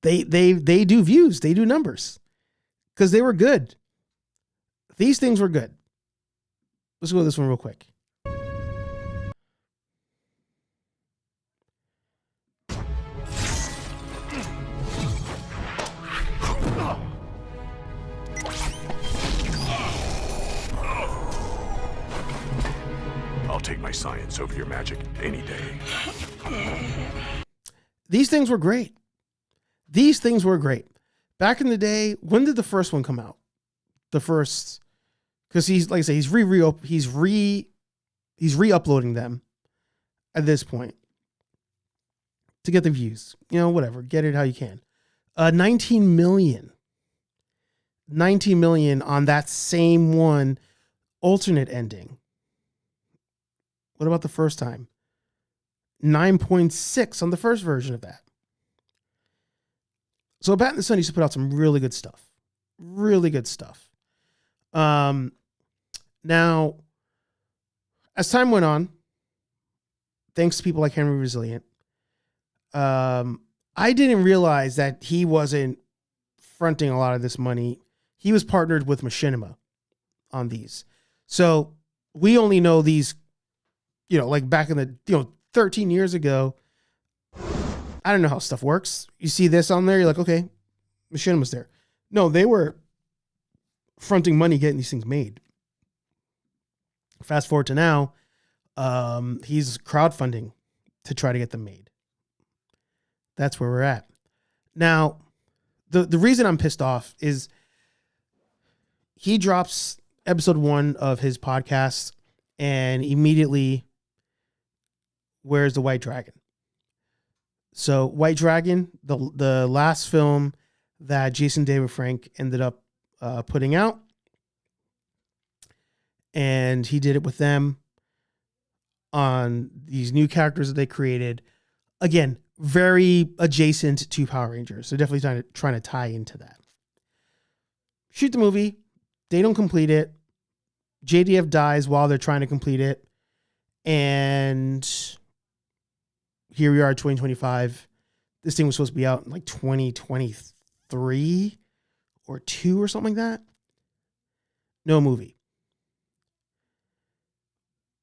they do views. They do numbers because they were good. These things were good. Let's go to this one real quick. I'll take my science over your magic any day. These things were great. These things were great. Back in the day, when did the first one come out? The first, because he's, like I say, he's re-uploading them at this point to get the views. You know, whatever. Get it how you can. 19 million on that same one alternate ending. What about the first time? 9.6 on the first version of that. So Bat and the Son used to put out some really good stuff. Really good stuff. Now, as time went on, thanks to people like Henry Resilient, I didn't realize that he wasn't fronting a lot of this money. He was partnered with Machinima on these. So we only know these, you know, like back in the, 13 years ago. I don't know how stuff works. You see this on there, you're like, okay, Machinima's there. No, they were fronting money getting these things made. Fast forward to now, he's crowdfunding to try to get them made. That's where we're at. Now, the reason I'm pissed off is he drops episode 1 of his podcast and immediately wears the White Dragon. So White Dragon, the last film that Jason David Frank ended up putting out, and he did it with them on these new characters that they created. Again, very adjacent to Power Rangers, so definitely trying to tie into that. Shoot the movie, they don't complete it. JDF dies while they're trying to complete it, and here we are, 2025. This thing was supposed to be out in like 2023 or 2 or something like that. No movie.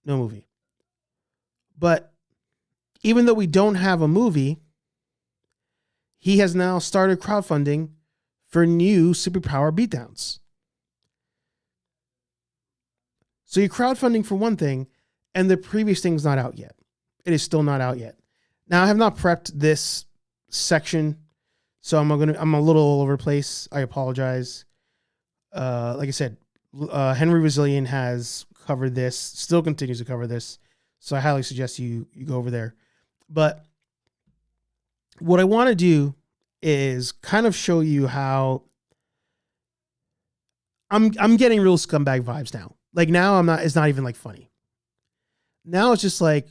No movie. But even though we don't have a movie, he has now started crowdfunding for new Superpower Beatdowns. So you're crowdfunding for one thing, and the previous thing's not out yet. It is still not out yet. Now I have not prepped this section, so I'm a little all over the place. I apologize. Like I said, Henry Resilient has covered this, still continues to cover this, so I highly suggest you go over there. But what I want to do is kind of show you how I'm getting real scumbag vibes now. Like now it's not even like funny. Now it's just like,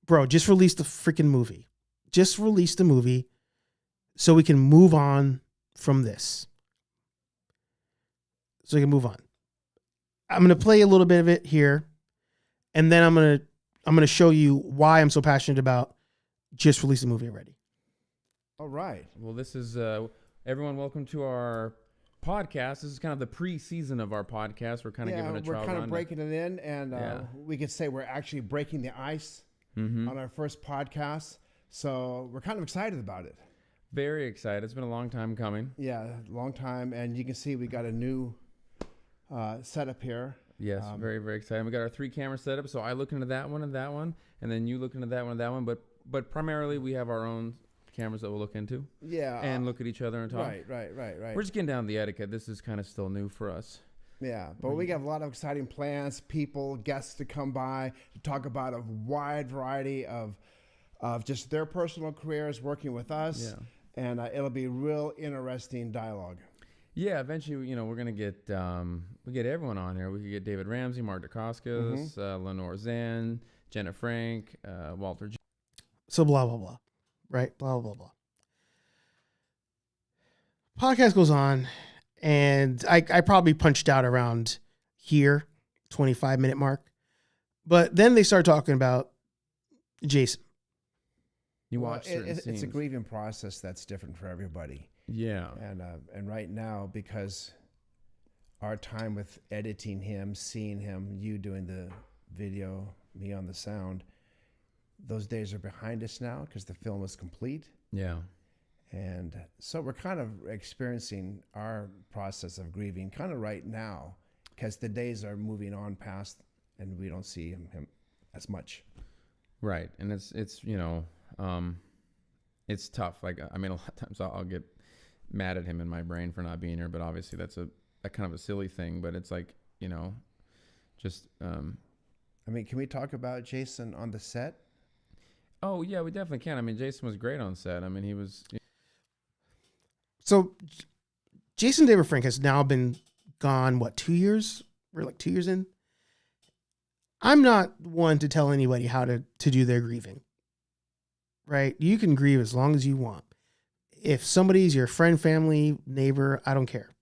bro, just release the freaking movie. Just release the movie so we can move on from this. So we can move on. I'm going to play a little bit of it here, and then I'm going to show you why I'm so passionate about just release the movie already. All right. Well, this is everyone. Welcome to our podcast. This is kind of the pre-season of our podcast. We're kind of giving a trial run. We're kind of breaking it in, and we could say we're actually breaking the ice on our first podcast. So we're kind of excited about it. Very excited. It's been a long time coming. Yeah, long time, and you can see we got a new setup here. Yes, very, very excited. We got our 3-camera setup. So I look into that one, and then you look into that one and that one. But primarily we have our own cameras that we'll look into. Yeah. And look at each other and talk. Right. We're just getting down to the etiquette. This is kind of still new for us. Yeah, but we got a lot of exciting plans, people, guests to come by to talk about a wide variety of just their personal careers working with us. Yeah. And it'll be real interesting dialogue. Yeah, eventually, we're gonna get we get everyone on here. We could get David Ramsey, Mark Dacascos, Lenore Zan, Jenna Frank, Walter. So blah blah blah, right? Blah blah blah. Podcast goes on, and I probably punched out around here, 25-minute mark, but then they start talking about Jason. You watch certain scenes. It's a grieving process that's different for everybody. Yeah. And right now, because our time with editing him, seeing him, you doing the video, me on the sound, those days are behind us now because the film is complete. Yeah. And so we're kind of experiencing our process of grieving kind of right now because the days are moving on past and we don't see him as much. Right. And it's it's tough. Like, I mean, a lot of times I'll get mad at him in my brain for not being here, but obviously that's a kind of a silly thing, but it's like, just, I mean, can we talk about Jason on the set? Oh yeah, we definitely can. I mean, Jason was great on set. I mean, he was. So Jason David Frank has now been gone, 2 years? We're like 2 years in. I'm not one to tell anybody how to do their grieving. Right? You can grieve as long as you want. If somebody's your friend, family, neighbor, I don't care.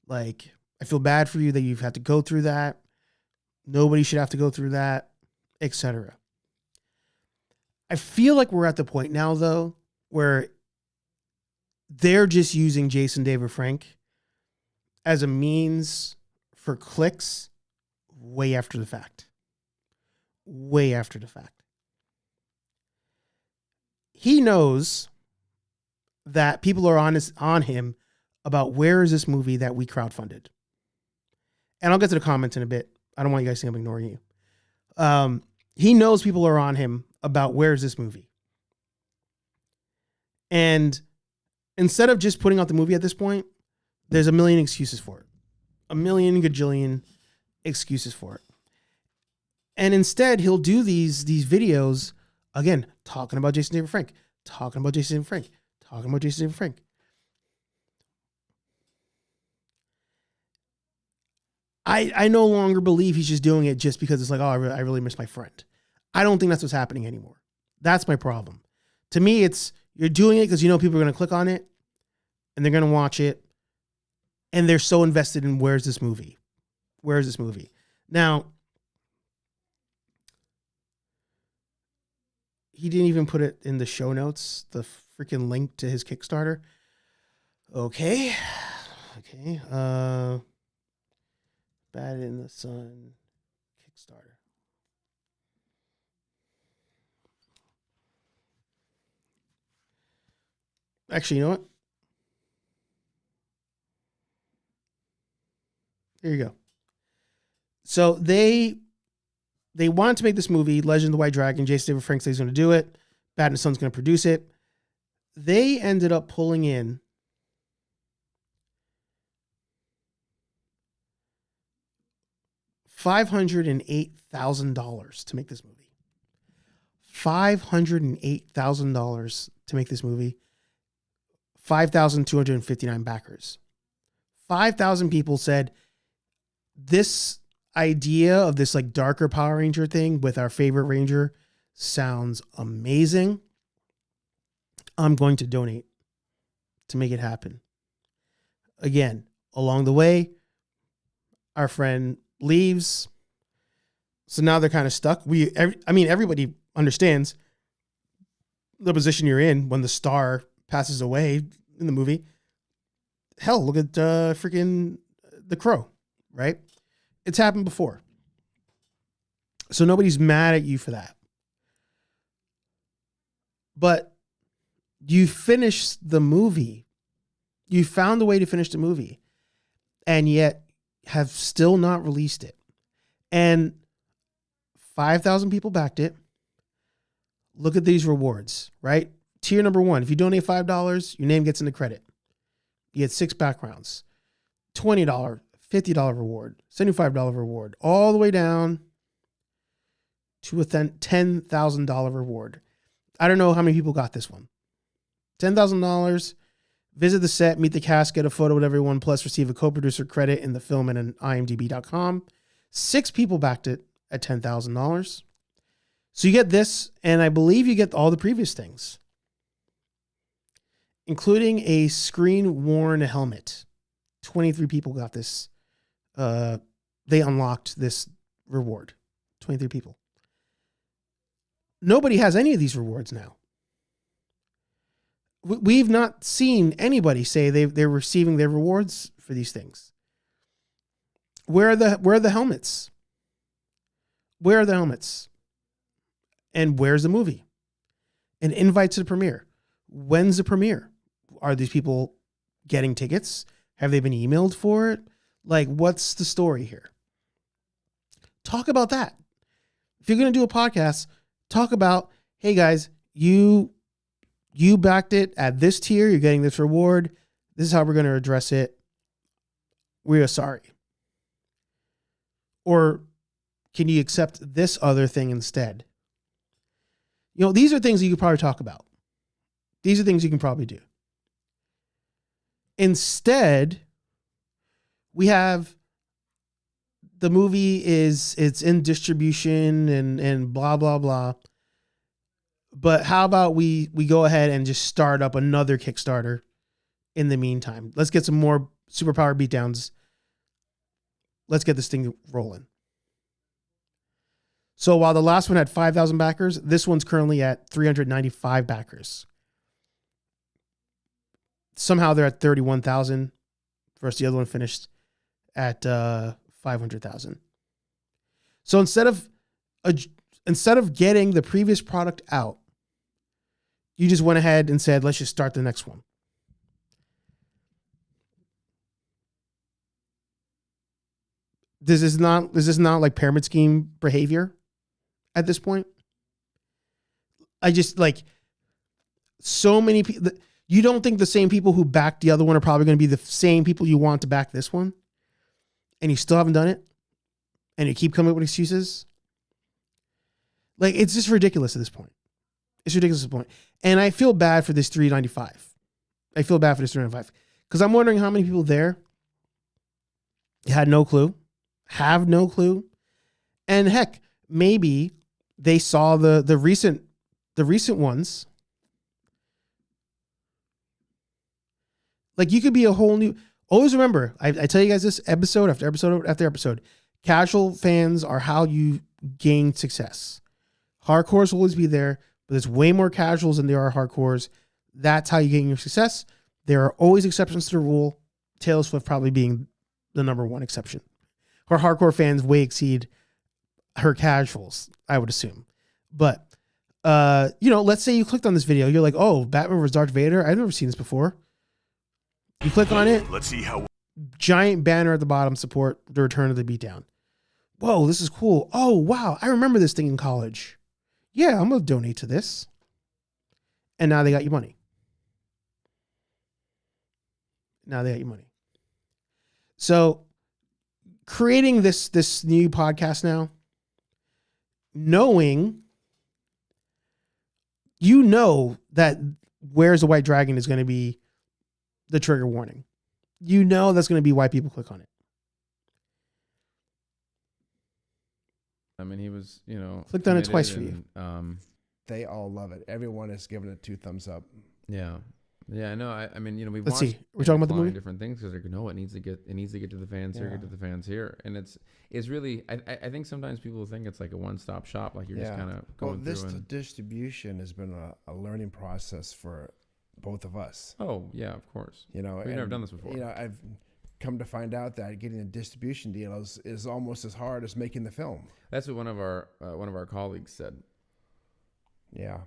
Like, I feel bad for you that you've had to go through that. Nobody should have to go through that, etc. I feel like we're at the point now, though, where they're just using Jason David Frank as a means for clicks way after the fact. Way after the fact. He knows that people are on him about where is this movie that we crowdfunded. And I'll get to the comments in a bit. I don't want you guys to think I'm ignoring you. He knows people are on him about where's this movie. And instead of just putting out the movie at this point, there's a million excuses for it. A million gajillion excuses for it. And instead, he'll do these videos, again, talking about Jason David Frank, talking about Jason David Frank, talking about Jason David Frank. I no longer believe he's just doing it just because it's like, oh, I really miss my friend. I don't think that's what's happening anymore. That's my problem. To me, it's you're doing it because you know people are going to click on it and they're going to watch it and they're so invested in where's this movie? Where's this movie? Now, he didn't even put it in the show notes, the freaking link to his Kickstarter. Okay. Bad in the Sun Kickstarter. Actually, you know what? Here you go. So they They wanted to make this movie, Legend of the White Dragon. Jason David Frank says he's going to do it. Bad and Son's going to produce it. They ended up pulling in $508,000 to make this movie. $508,000 to make this movie. 5,259 backers. 5,000 people said this idea of this like darker Power Ranger thing with our favorite Ranger sounds amazing. I'm going to donate to make it happen. Again, along the way, our friend leaves. So now they're kind of stuck. Everybody understands the position you're in when the star passes away in the movie. Hell, look at freaking The Crow, right? It's happened before. So nobody's mad at you for that. But you finished the movie. You found a way to finish the movie. And yet have still not released it. And 5,000 people backed it. Look at these rewards, right? Tier number 1, if you donate $5, your name gets in the credit. You get 6 backgrounds. $20, $50 reward, $75 reward, all the way down to a $10,000 reward. I don't know how many people got this one. $10,000, visit the set, meet the cast, get a photo with everyone, plus receive a co-producer credit in the film and an IMDb.com. 6 people backed it at $10,000. So you get this, and I believe you get all the previous things, including a screen-worn helmet. 23 people got this. They unlocked this reward. 23 people. Nobody has any of these rewards now. We've not seen anybody say they're receiving their rewards for these things. Where are the helmets? Where are the helmets? And where's the movie? An invite to the premiere. When's the premiere? Are these people getting tickets? Have they been emailed for it? Like, what's the story here? Talk about that. If you're going to do a podcast, talk about, hey guys, you backed it at this tier. You're getting this reward. This is how we're going to address it. We are sorry. Or can you accept this other thing instead? You know, these are things you could probably talk about. These are things you can probably do. Instead, we have the movie it's in distribution and blah, blah, blah. But how about we go ahead and just start up another Kickstarter in the meantime? Let's get some more Superpower Beatdowns. Let's get this thing rolling. So while the last one had 5,000 backers, this one's currently at 395 backers. Somehow they're at 31,000 versus the other one finished at 500,000. So instead of getting the previous product out, you just went ahead and said, let's just start the next one. This is not like pyramid scheme behavior at this point. I just like so many people. You don't think the same people who backed the other one are probably going to be the same people you want to back this one? And you still haven't done it? And you keep coming up with excuses? Like, it's just ridiculous at this point. It's ridiculous at this point. And I feel bad for this 395. I feel bad for this 395. Because I'm wondering how many people there had no clue, have no clue. And heck, maybe they saw the recent ones. Like, you could be a whole new. Always remember, I tell you guys this episode after episode after episode. Casual fans are how you gain success. Hardcores will always be there, but there's way more casuals than there are hardcores. That's how you gain your success. There are always exceptions to the rule. Taylor Swift probably being the number one exception. Her hardcore fans way exceed her casuals, I would assume. But, let's say you clicked on this video. You're like, oh, Batman vs. Darth Vader. I've never seen this before. You click on it. Let's see how. Giant banner at the bottom, support the return of the beatdown. whoa, this is cool. Oh, wow, I remember this thing in college. Yeah, I'm going to donate to this. And now they got your money. So creating this new podcast now, knowing, that Where's the White Dragon is going to be the trigger warning. That's going to be why people click on it. I mean, he was, clicked on it twice for you. They all love it. Everyone is giving it 2 thumbs up. Yeah. Yeah, no, I mean, we've Let's watched see. We're talking about the movie? different things because like, no, it needs to get to the fans here, get to the fans here, and it's really. I think sometimes people think it's like a one-stop shop, like you're just kind of going through. This distribution has been a learning process for both of us. Oh yeah, of course. We've never done this before. I've come to find out that getting a distribution deal is almost as hard as making the film. That's what one of our colleagues said. Yeah.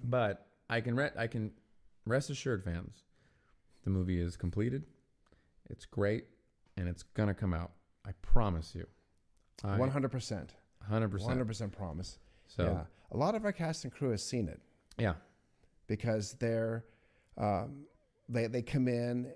But I can rest assured, fans, the movie is completed. It's great, and it's gonna come out. I promise you. 100%. 100% promise. So yeah, a lot of our cast and crew has seen it. Yeah, because they're they come in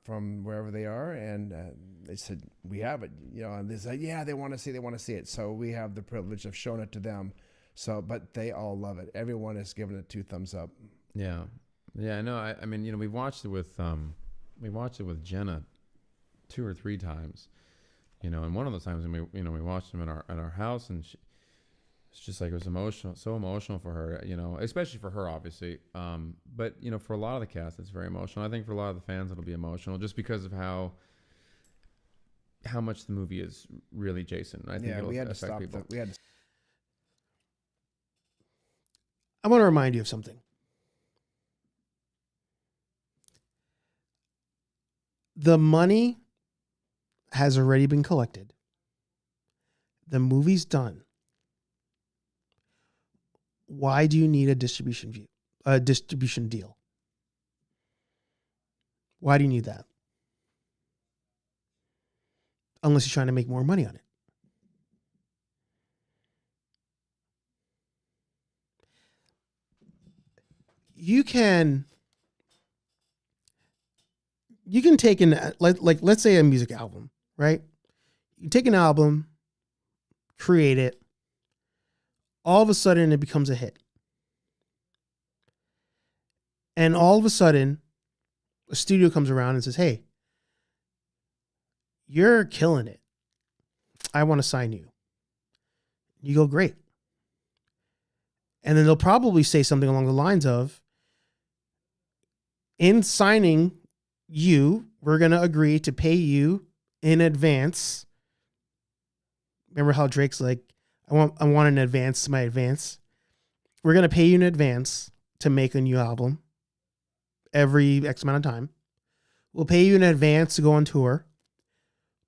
from wherever they are, and they said we have it, and they said they want to see it. So we have the privilege of showing it to them. So, but they all love it. Everyone has given it 2 thumbs up. Yeah. No, I mean, we watched it with Jenna 2 or 3 times, and one of those times when we watched them at our house, and it's just like it was emotional, so emotional for her, especially for her, obviously. But for a lot of the cast, it's very emotional. I think for a lot of the fans, it'll be emotional just because of how much the movie is really Jason. I think it'll affect people. I want to remind you of something. The money has already been collected. The movie's done. Why do you need a distribution deal? Why do you need that? Unless you're trying to make more money on it. You can take let's say a music album, right? You take an album, create it, all of a sudden it becomes a hit. And all of a sudden, a studio comes around and says, hey, you're killing it. I want to sign you. You go, great. And then they'll probably say something along the lines of, in signing you, we're going to agree to pay you in advance. Remember how Drake's like, I want an advance to my advance. We're going to pay you in advance to make a new album every X amount of time. We'll pay you in advance to go on tour,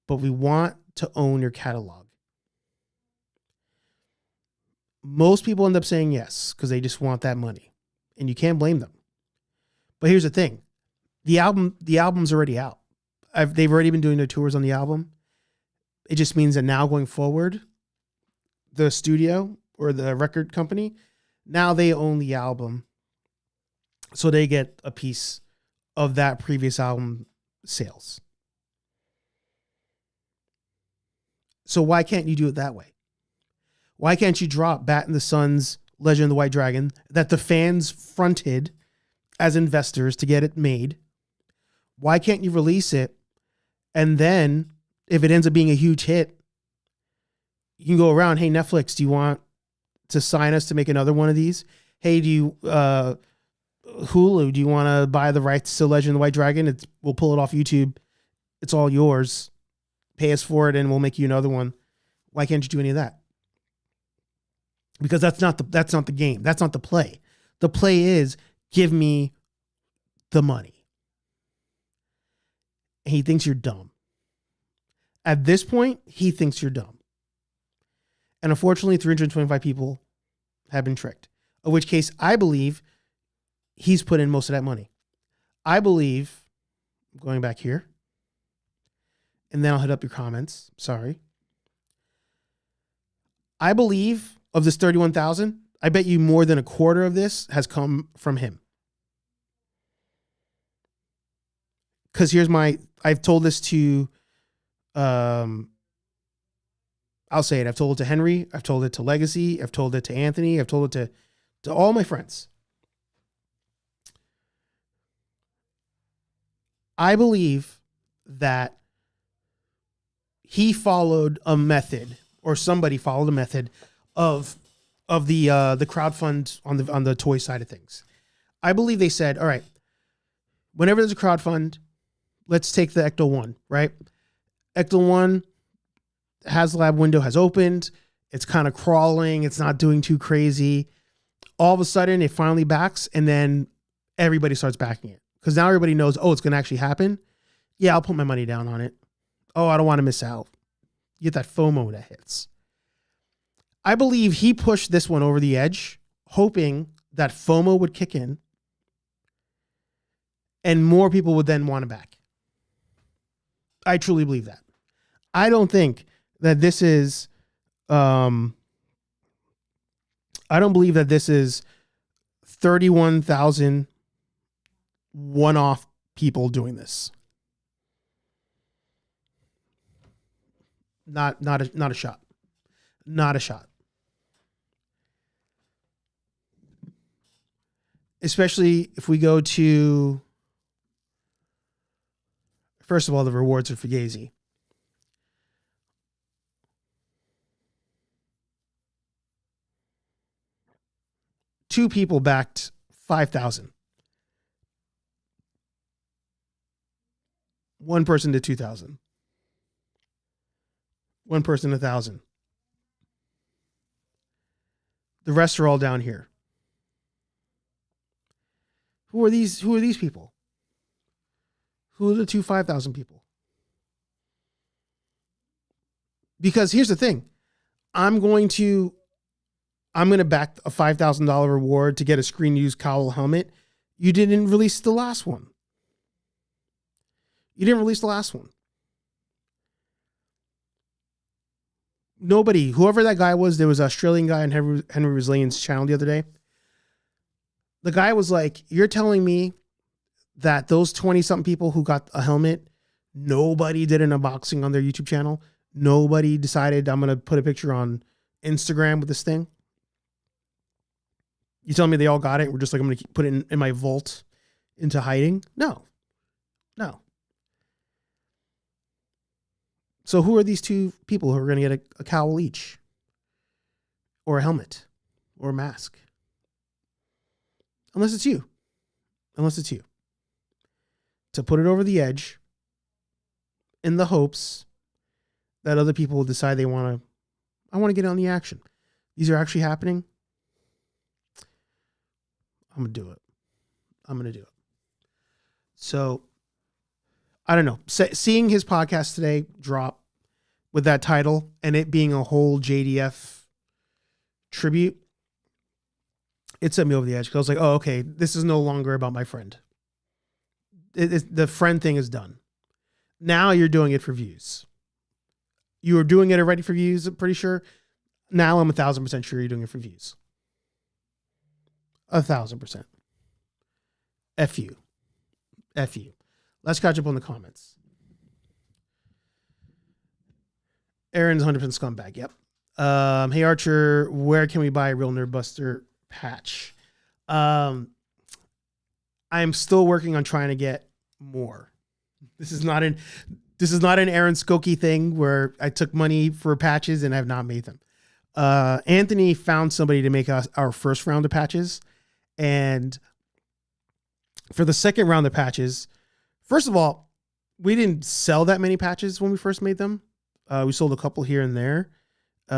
but we want to own your catalog. Most people end up saying yes because they just want that money, and you can't blame them. But here's the thing. The album's already out. They've already been doing their tours on the album. It just means that now going forward, the studio or the record company, now they own the album. So they get a piece of that previous album sales. So why can't you do it that way? Why can't you drop Bat in the Sun's Legend of the White Dragon that the fans fronted as investors to get it made? Why can't you release it? And then if it ends up being a huge hit, you can go around, hey, Netflix, do you want to sign us to make another one of these? Hey, Hulu, do you want to buy the rights to Legend of the White Dragon? We'll pull it off YouTube. It's all yours. Pay us for it and we'll make you another one. Why can't you do any of that? Because that's not the game. That's not the play. The play is give me the money. He thinks you're dumb. At this point, he thinks you're dumb. And unfortunately, 325 people have been tricked. In which case, I believe he's put in most of that money. I believe, going back here, and then I'll hit up your comments. Sorry. I believe of this 31,000, I bet you more than a quarter of this has come from him. Because I've told this to, I'll say it. I've told it to Henry. I've told it to Legacy. I've told it to Anthony. I've told it to all my friends. I believe that he followed a method, or somebody followed a method of the crowdfund on the toy side of things. I believe they said, all right, whenever there's a crowdfund, let's take the Ecto 1, right? Ecto 1 HasLab window has opened. It's kind of crawling. It's not doing too crazy. All of a sudden, it finally backs, and then everybody starts backing it. Because now everybody knows, oh, it's going to actually happen. Yeah, I'll put my money down on it. Oh, I don't want to miss out. You get that FOMO that hits. I believe he pushed this one over the edge, hoping that FOMO would kick in and more people would then want to back. I truly believe that. I don't think that this is, I don't believe that this is 31,000 one-off people doing this. Not a shot. Not a shot. Especially if we go to, first of all, the rewards are fugazi. Two people backed 5,000. One person did 2,000. One person 1,000. The rest are all down here. Who are these people? Who are the two 5,000 people? Because here's the thing. I'm going to back a $5,000 reward to get a screen used cowl helmet. You didn't release the last one. Nobody, whoever that guy was, there was an Australian guy on Henry Resilien's channel the other day. The guy was like, you're telling me that those 20-something people who got a helmet, nobody did an unboxing on their YouTube channel? Nobody decided, I'm going to put a picture on Instagram with this thing? You telling me they all got it? We're just like, I'm going to put it in my vault into hiding? No. So who are these two people who are going to get a cowl each? Or a helmet? Or a mask? Unless it's you. To put it over the edge in the hopes that other people will decide I want to get on the action. These are actually happening. I'm going to do it. So, I don't know. Seeing his podcast today drop with that title and it being a whole JDF tribute, it set me over the edge. Because I was like, oh, okay, this is no longer about my friend. The friend thing is done. Now you're doing it for views. You were doing it already for views, I'm pretty sure. Now I'm 1,000% sure you're doing it for views. 1,000%. F you. Let's catch up on the comments. Aaron's 100% scumbag. Yep. Hey Archer, where can we buy a real Nerdbuster patch? I'm still working on trying to get more. This is not an Aaron Skokie thing where I took money for patches and have not made them. Anthony found somebody to make us our first round of patches, and for the second round of patches, first of all, we didn't sell that many patches when we first made them. We sold a couple here and there.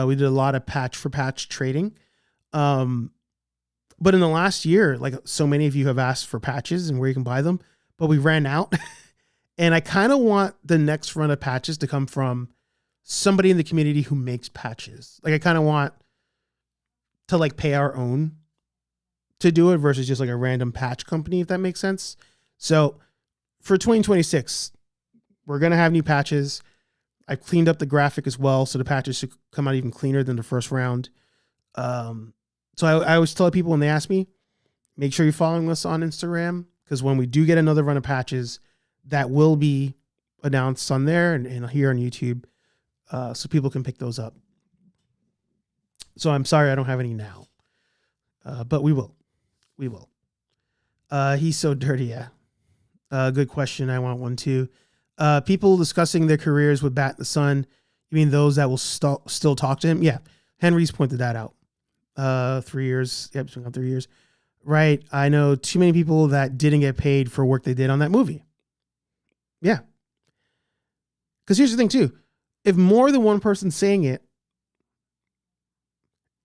We did a lot of patch for patch trading. But in the last year, like so many of you have asked for patches and where you can buy them, but we ran out. And I kind of want the next run of patches to come from somebody in the community who makes patches. Like I kind of want to like pay our own to do it versus just like a random patch company, if that makes sense. So for 2026, we're going to have new patches. I cleaned up the graphic as well, so the patches should come out even cleaner than the first round. So I always tell people when they ask me, make sure you're following us on Instagram, because when we do get another run of patches, that will be announced on there and here on YouTube, so people can pick those up. So I'm sorry I don't have any now, but we will. We will. He's so dirty, yeah. Good question. I want one too. People discussing their careers with Bat in the Sun. You mean those that will still talk to him? Yeah. Henry's pointed that out. 3 years. Yep, it's been on 3 years. Right. I know too many people that didn't get paid for work they did on that movie. Yeah. Because here's the thing too. If more than one person saying it,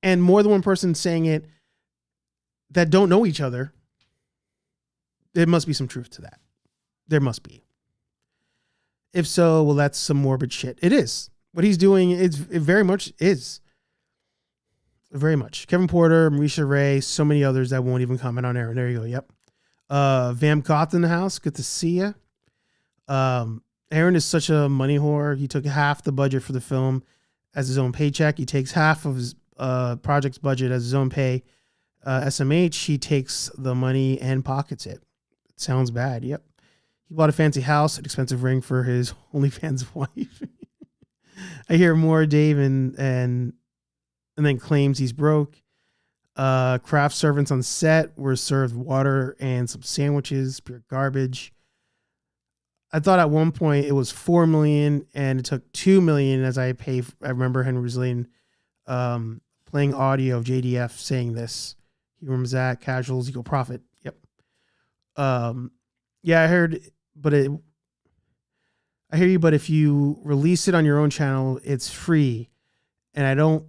and more than one person saying it that don't know each other, there must be some truth to that. There must be. If so, well, that's some morbid shit. It is. What he's doing, it very much is. Very much. Kevin Porter, Marisha Ray, so many others that won't even comment on Aaron. There you go. Yep. Vam Goth in the house. Good to see you. Aaron is such a money whore. He took half the budget for the film as his own paycheck. He takes half of his project's budget as his own pay. SMH, he takes the money and pockets it. It sounds bad. Yep. He bought a fancy house, an expensive ring for his OnlyFans wife. I hear more Dave and then claims he's broke. Craft servants on set were served water and some sandwiches, pure garbage. I thought at one point it was $4 million and it took $2 million as I remember Henry Zlane playing audio of JDF saying this. He remembers that. Casuals equal profit. Yep. Yeah, I heard, but I hear you, but if you release it on your own channel, it's free. And I don't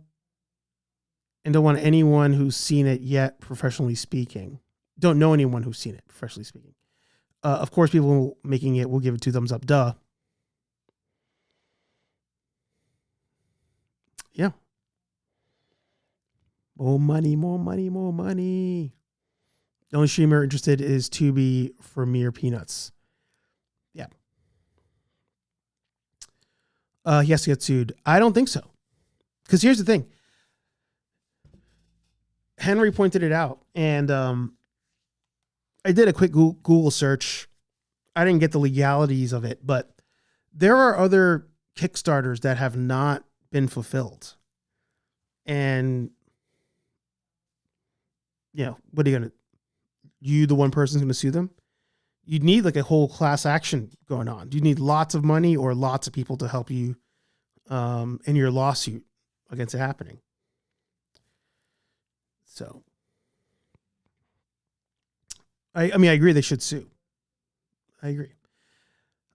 want anyone who's seen it yet, professionally speaking. Don't know anyone who's seen it, professionally speaking. Of course, people making it will give it 2 thumbs up. Duh. Yeah. More money, more money, more money. The only streamer interested is Tubi for mere peanuts. Yeah. He has to get sued. I don't think so. Because here's the thing. Henry pointed it out, and I did a quick Google search. I didn't get the legalities of it, but there are other Kickstarters that have not been fulfilled. And, you know, what are you going to, the one person's going to sue them? You'd need like a whole class action going on. You need lots of money or lots of people to help you in your lawsuit against it happening. So, I mean, I agree they should sue. I agree.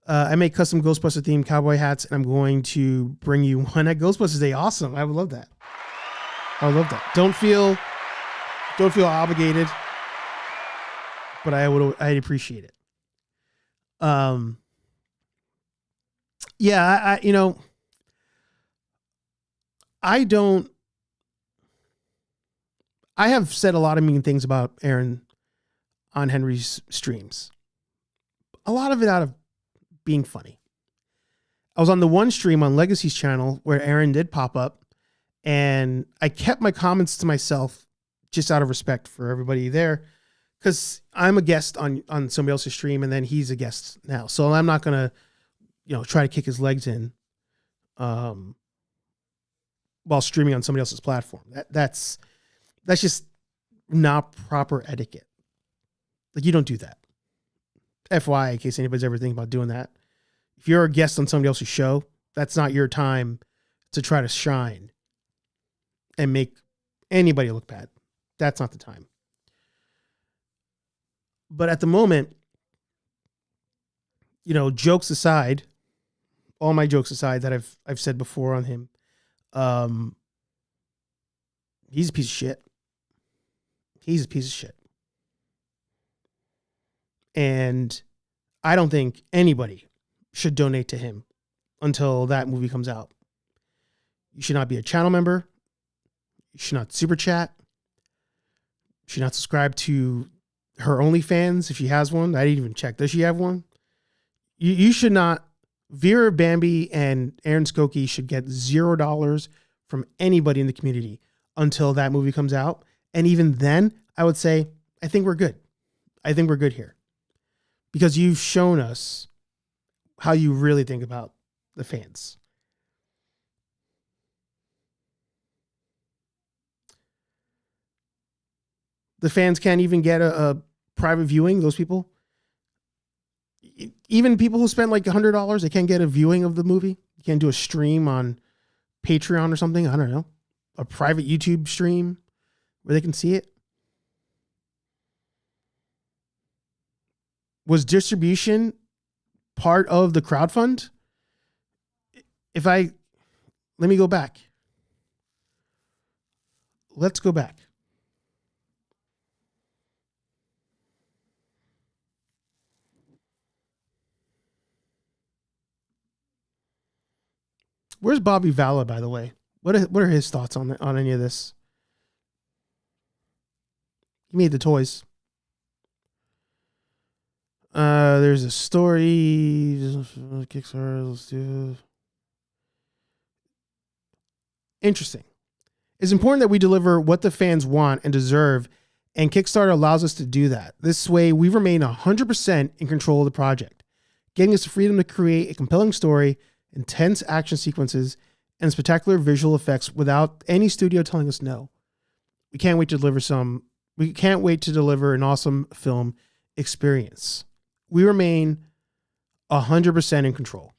I make custom Ghostbuster themed cowboy hats, and I'm going to bring you one at Ghostbusters Day. Awesome. I would love that. I would love that. Don't feel obligated, but I'd appreciate it. Yeah, I have said a lot of mean things about Aaron on Henry's streams. A lot of it out of being funny. I was on the one stream on Legacy's channel where Aaron did pop up, and I kept my comments to myself just out of respect for everybody there, because I'm a guest on somebody else's stream, and then he's a guest now. So I'm not going to, try to kick his legs in while streaming on somebody else's platform. That's just not proper etiquette. Like, you don't do that. FYI, in case anybody's ever thinking about doing that. If you're a guest on somebody else's show, that's not your time to try to shine and make anybody look bad. That's not the time. But at the moment, jokes aside, all my jokes aside that I've said before on him, he's a piece of shit. He's a piece of shit. And I don't think anybody should donate to him until that movie comes out. You should not be a channel member. You should not super chat. You should not subscribe to her OnlyFans if she has one. I didn't even check. Does she have one? You should not Vera Bambi and Aaron Skokie should get $0 from anybody in the community until that movie comes out. And even then, I would say, I think we're good. I think we're good here. Because you've shown us how you really think about the fans. The fans can't even get a private viewing, those people. Even people who spend like $100, they can't get a viewing of the movie. You can't do a stream on Patreon or something. I don't know. A private YouTube stream where they can see it. Was distribution part of the crowdfund? Let me go back. Let's go back. Where's Bobby Valla, by the way? What are his thoughts on any of this? He made the toys. There's a story. Kickstarter. Let's do. Interesting. It's important that we deliver what the fans want and deserve, and Kickstarter allows us to do that. This way, we remain 100% in control of the project, giving us the freedom to create a compelling story, intense action sequences, and spectacular visual effects without any studio telling us no. We can't wait to deliver an awesome film experience. We remain 100% in control.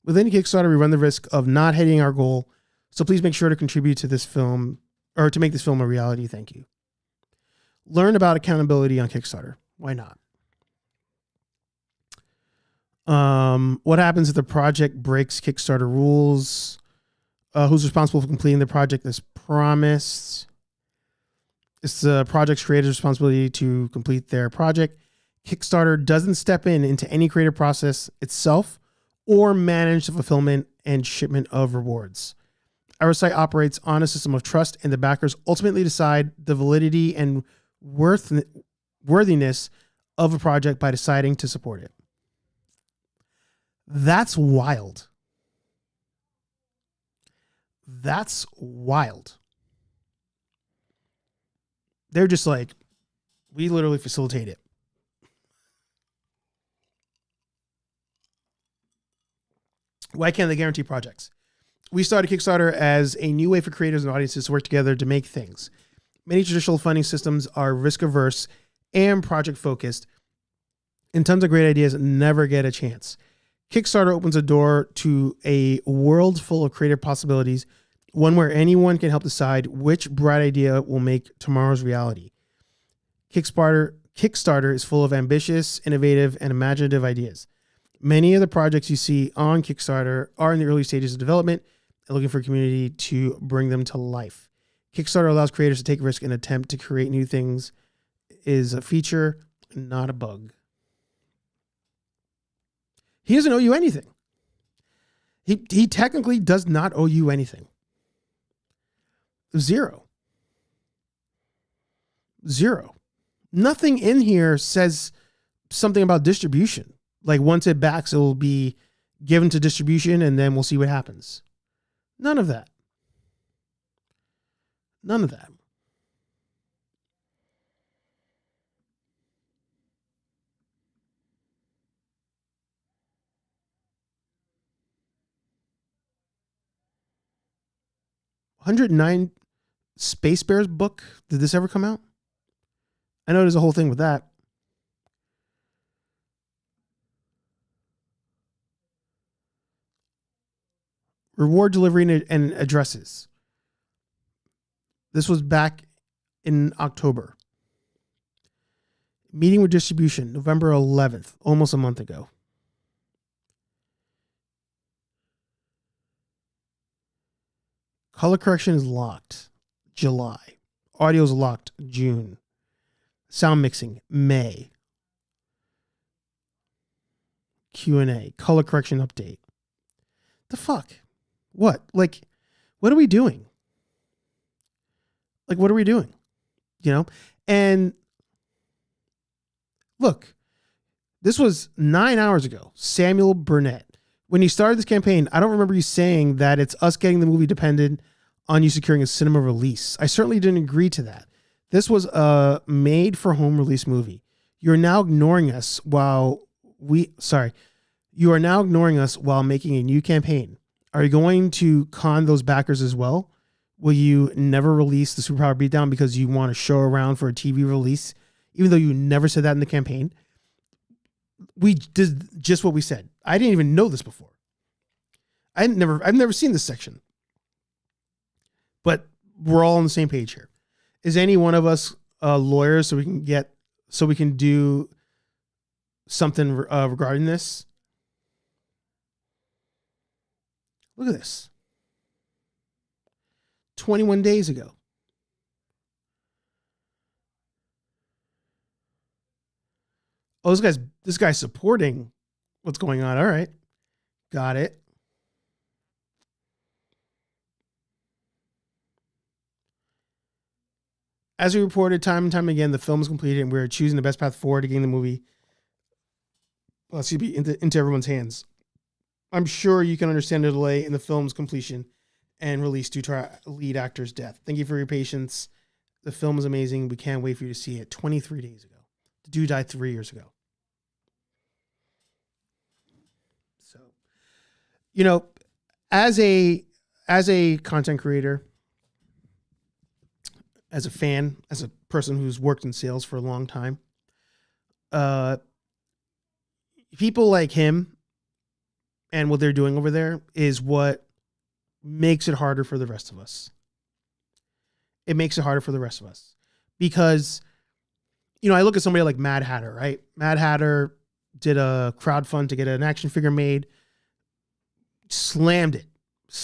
With any Kickstarter, we run the risk of not hitting our goal, so please make sure to contribute to this film, or to make this film a reality. Thank you. Learn about accountability on Kickstarter. Why not? What happens if the project breaks Kickstarter rules? Who's responsible for completing the project as promised? It's the project's creator's responsibility to complete their project. Kickstarter doesn't step into any creative process itself or manage the fulfillment and shipment of rewards. Our site operates on a system of trust, and the backers ultimately decide the validity and worthiness of a project by deciding to support it. That's wild. That's wild. They're just like, we literally facilitate it. Why can't they guarantee projects? We started Kickstarter as a new way for creators and audiences to work together to make things. Many traditional funding systems are risk-averse and project-focused, and tons of great ideas never get a chance. Kickstarter opens a door to a world full of creative possibilities, one where anyone can help decide which bright idea will make tomorrow's reality. Kickstarter is full of ambitious, innovative, and imaginative ideas. Many of the projects you see on Kickstarter are in the early stages of development and looking for a community to bring them to life. Kickstarter allows creators to take risk and attempt to create new things. Is a feature, not a bug. He doesn't owe you anything. He technically does not owe you anything. Zero. Nothing in here says something about distribution. Like once it backs, it will be given to distribution and then we'll see what happens. None of that. None of that. $109 Space Bears book. Did this ever come out? I know there's a whole thing with that. Reward delivery and addresses. This was back in October. Meeting with distribution, November 11th, almost a month ago. Color correction is locked. July. Audio is locked. June. Sound mixing. May. Q&A. Color correction update. The fuck? What? Like, what are we doing? Like, what are we doing? You know? And look, this was 9 hours ago. Samuel Burnett. When you started this campaign, I don't remember you saying that it's us getting the movie dependent on you securing a cinema release. I certainly didn't agree to that. This was a made for home release movie. You're now ignoring us while you are now ignoring us while making a new campaign. Are you going to con those backers as well? Will you never release the Superpower Beatdown because you want to show around for a TV release, even though you never said that in the campaign? We did just what we said. I didn't even know this before. I've never seen this section, but we're all on the same page here. Is any one of us lawyers so we can do something regarding this? Look at this. 21 days ago. Oh, this guy's supporting what's going on. All right. Got it. As we reported time and time again, the film is completed and we're choosing the best path forward to getting the movie into everyone's hands. I'm sure you can understand the delay in the film's completion and release due to our lead actor's death. Thank you for your patience. The film is amazing. We can't wait for you to see it. 23 days ago. The dude died 3 years ago. So, you know, as a content creator, as a fan, as a person who's worked in sales for a long time, people like him and what they're doing over there is what makes it harder for the rest of us. It makes it harder for the rest of us because, you know, I look at somebody like Mad Hatter, right? Mad Hatter did a crowdfund to get an action figure made, slammed it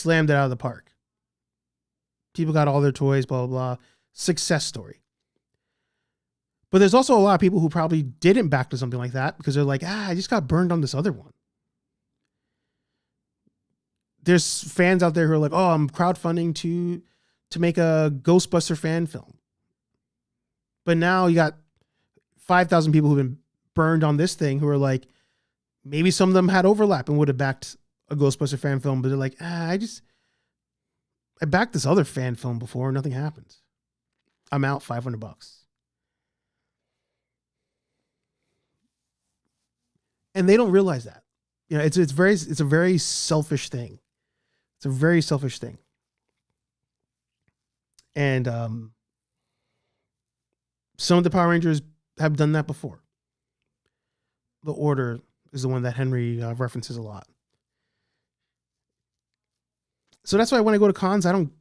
out of the park. People got all their toys, blah, blah, blah. Success story. But there's also a lot of people who probably didn't back to something like that because they're like, I just got burned on this other one. There's fans out there who are like, oh, I'm crowdfunding to make a Ghostbuster fan film. But now you got 5,000 people who've been burned on this thing who are like, maybe some of them had overlap and would have backed a Ghostbuster fan film, but they're like, I backed this other fan film before, nothing happened. I'm out $500. And they don't realize that. You know, it's a very selfish thing. It's a very selfish thing. And some of the Power Rangers have done that before. The Order is the one that Henry references a lot. So that's why when I go to cons, I don't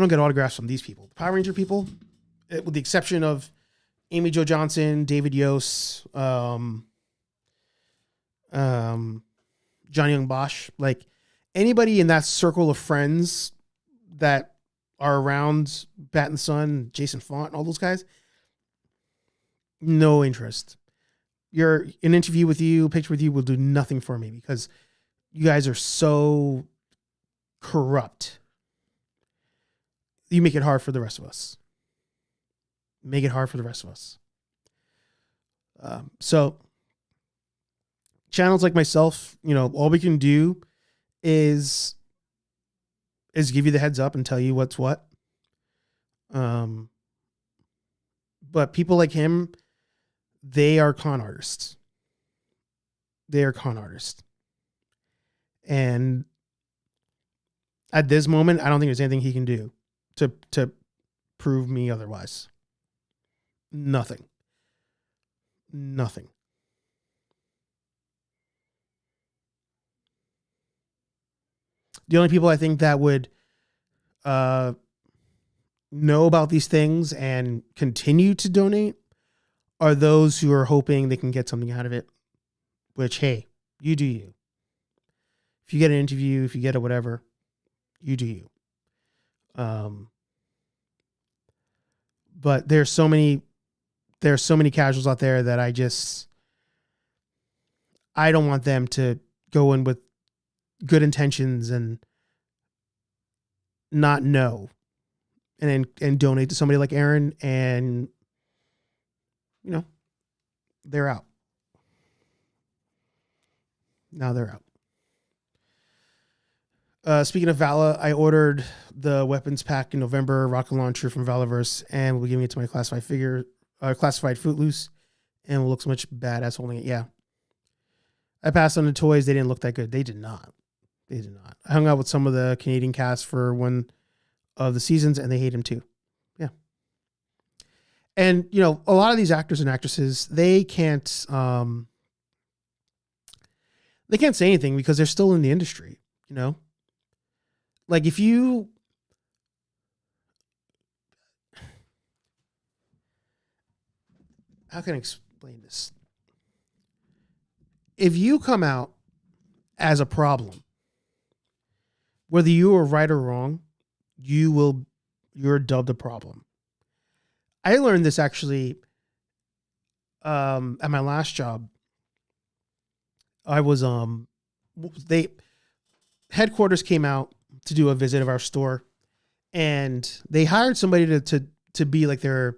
get autographs from these people. The Power Ranger people, with the exception of Amy Jo Johnson, David Yost, John Young Bosch, like anybody in that circle of friends that are around Bat and Sun, Jason Font, all those guys, no interest. An interview with you, picture with you will do nothing for me because you guys are so corrupt. You make it hard for the rest of us. Make it hard for the rest of us. So channels like myself, you know, all we can do is give you the heads up and tell you what's what. But people like him, they are con artists. They are con artists. And at this moment, I don't think there's anything he can do to prove me otherwise. Nothing. The only people I think that would know about these things and continue to donate are those who are hoping they can get something out of it, which, hey, you do you. If you get an interview, if you get a whatever, you do you. But there's so many casuals out there that I don't want them to go in with good intentions and not know and donate to somebody like Aaron, and they're out. Now they're out. Speaking of Vala, I ordered the weapons pack in November, rocket launcher from Valaverse, and we'll be giving it to my classified Footloose, and will look so much badass holding it. Yeah. I passed on the toys. They didn't look that good. They did not. I hung out with some of the Canadian cast for one of the seasons, and they hate him too. Yeah. And, a lot of these actors and actresses, they can't say anything because they're still in the industry, Like if you, how can I explain this? If you come out as a problem, whether you are right or wrong, you're dubbed a problem. I learned this actually at my last job. I was headquarters came out to do a visit of our store, and they hired somebody to be like their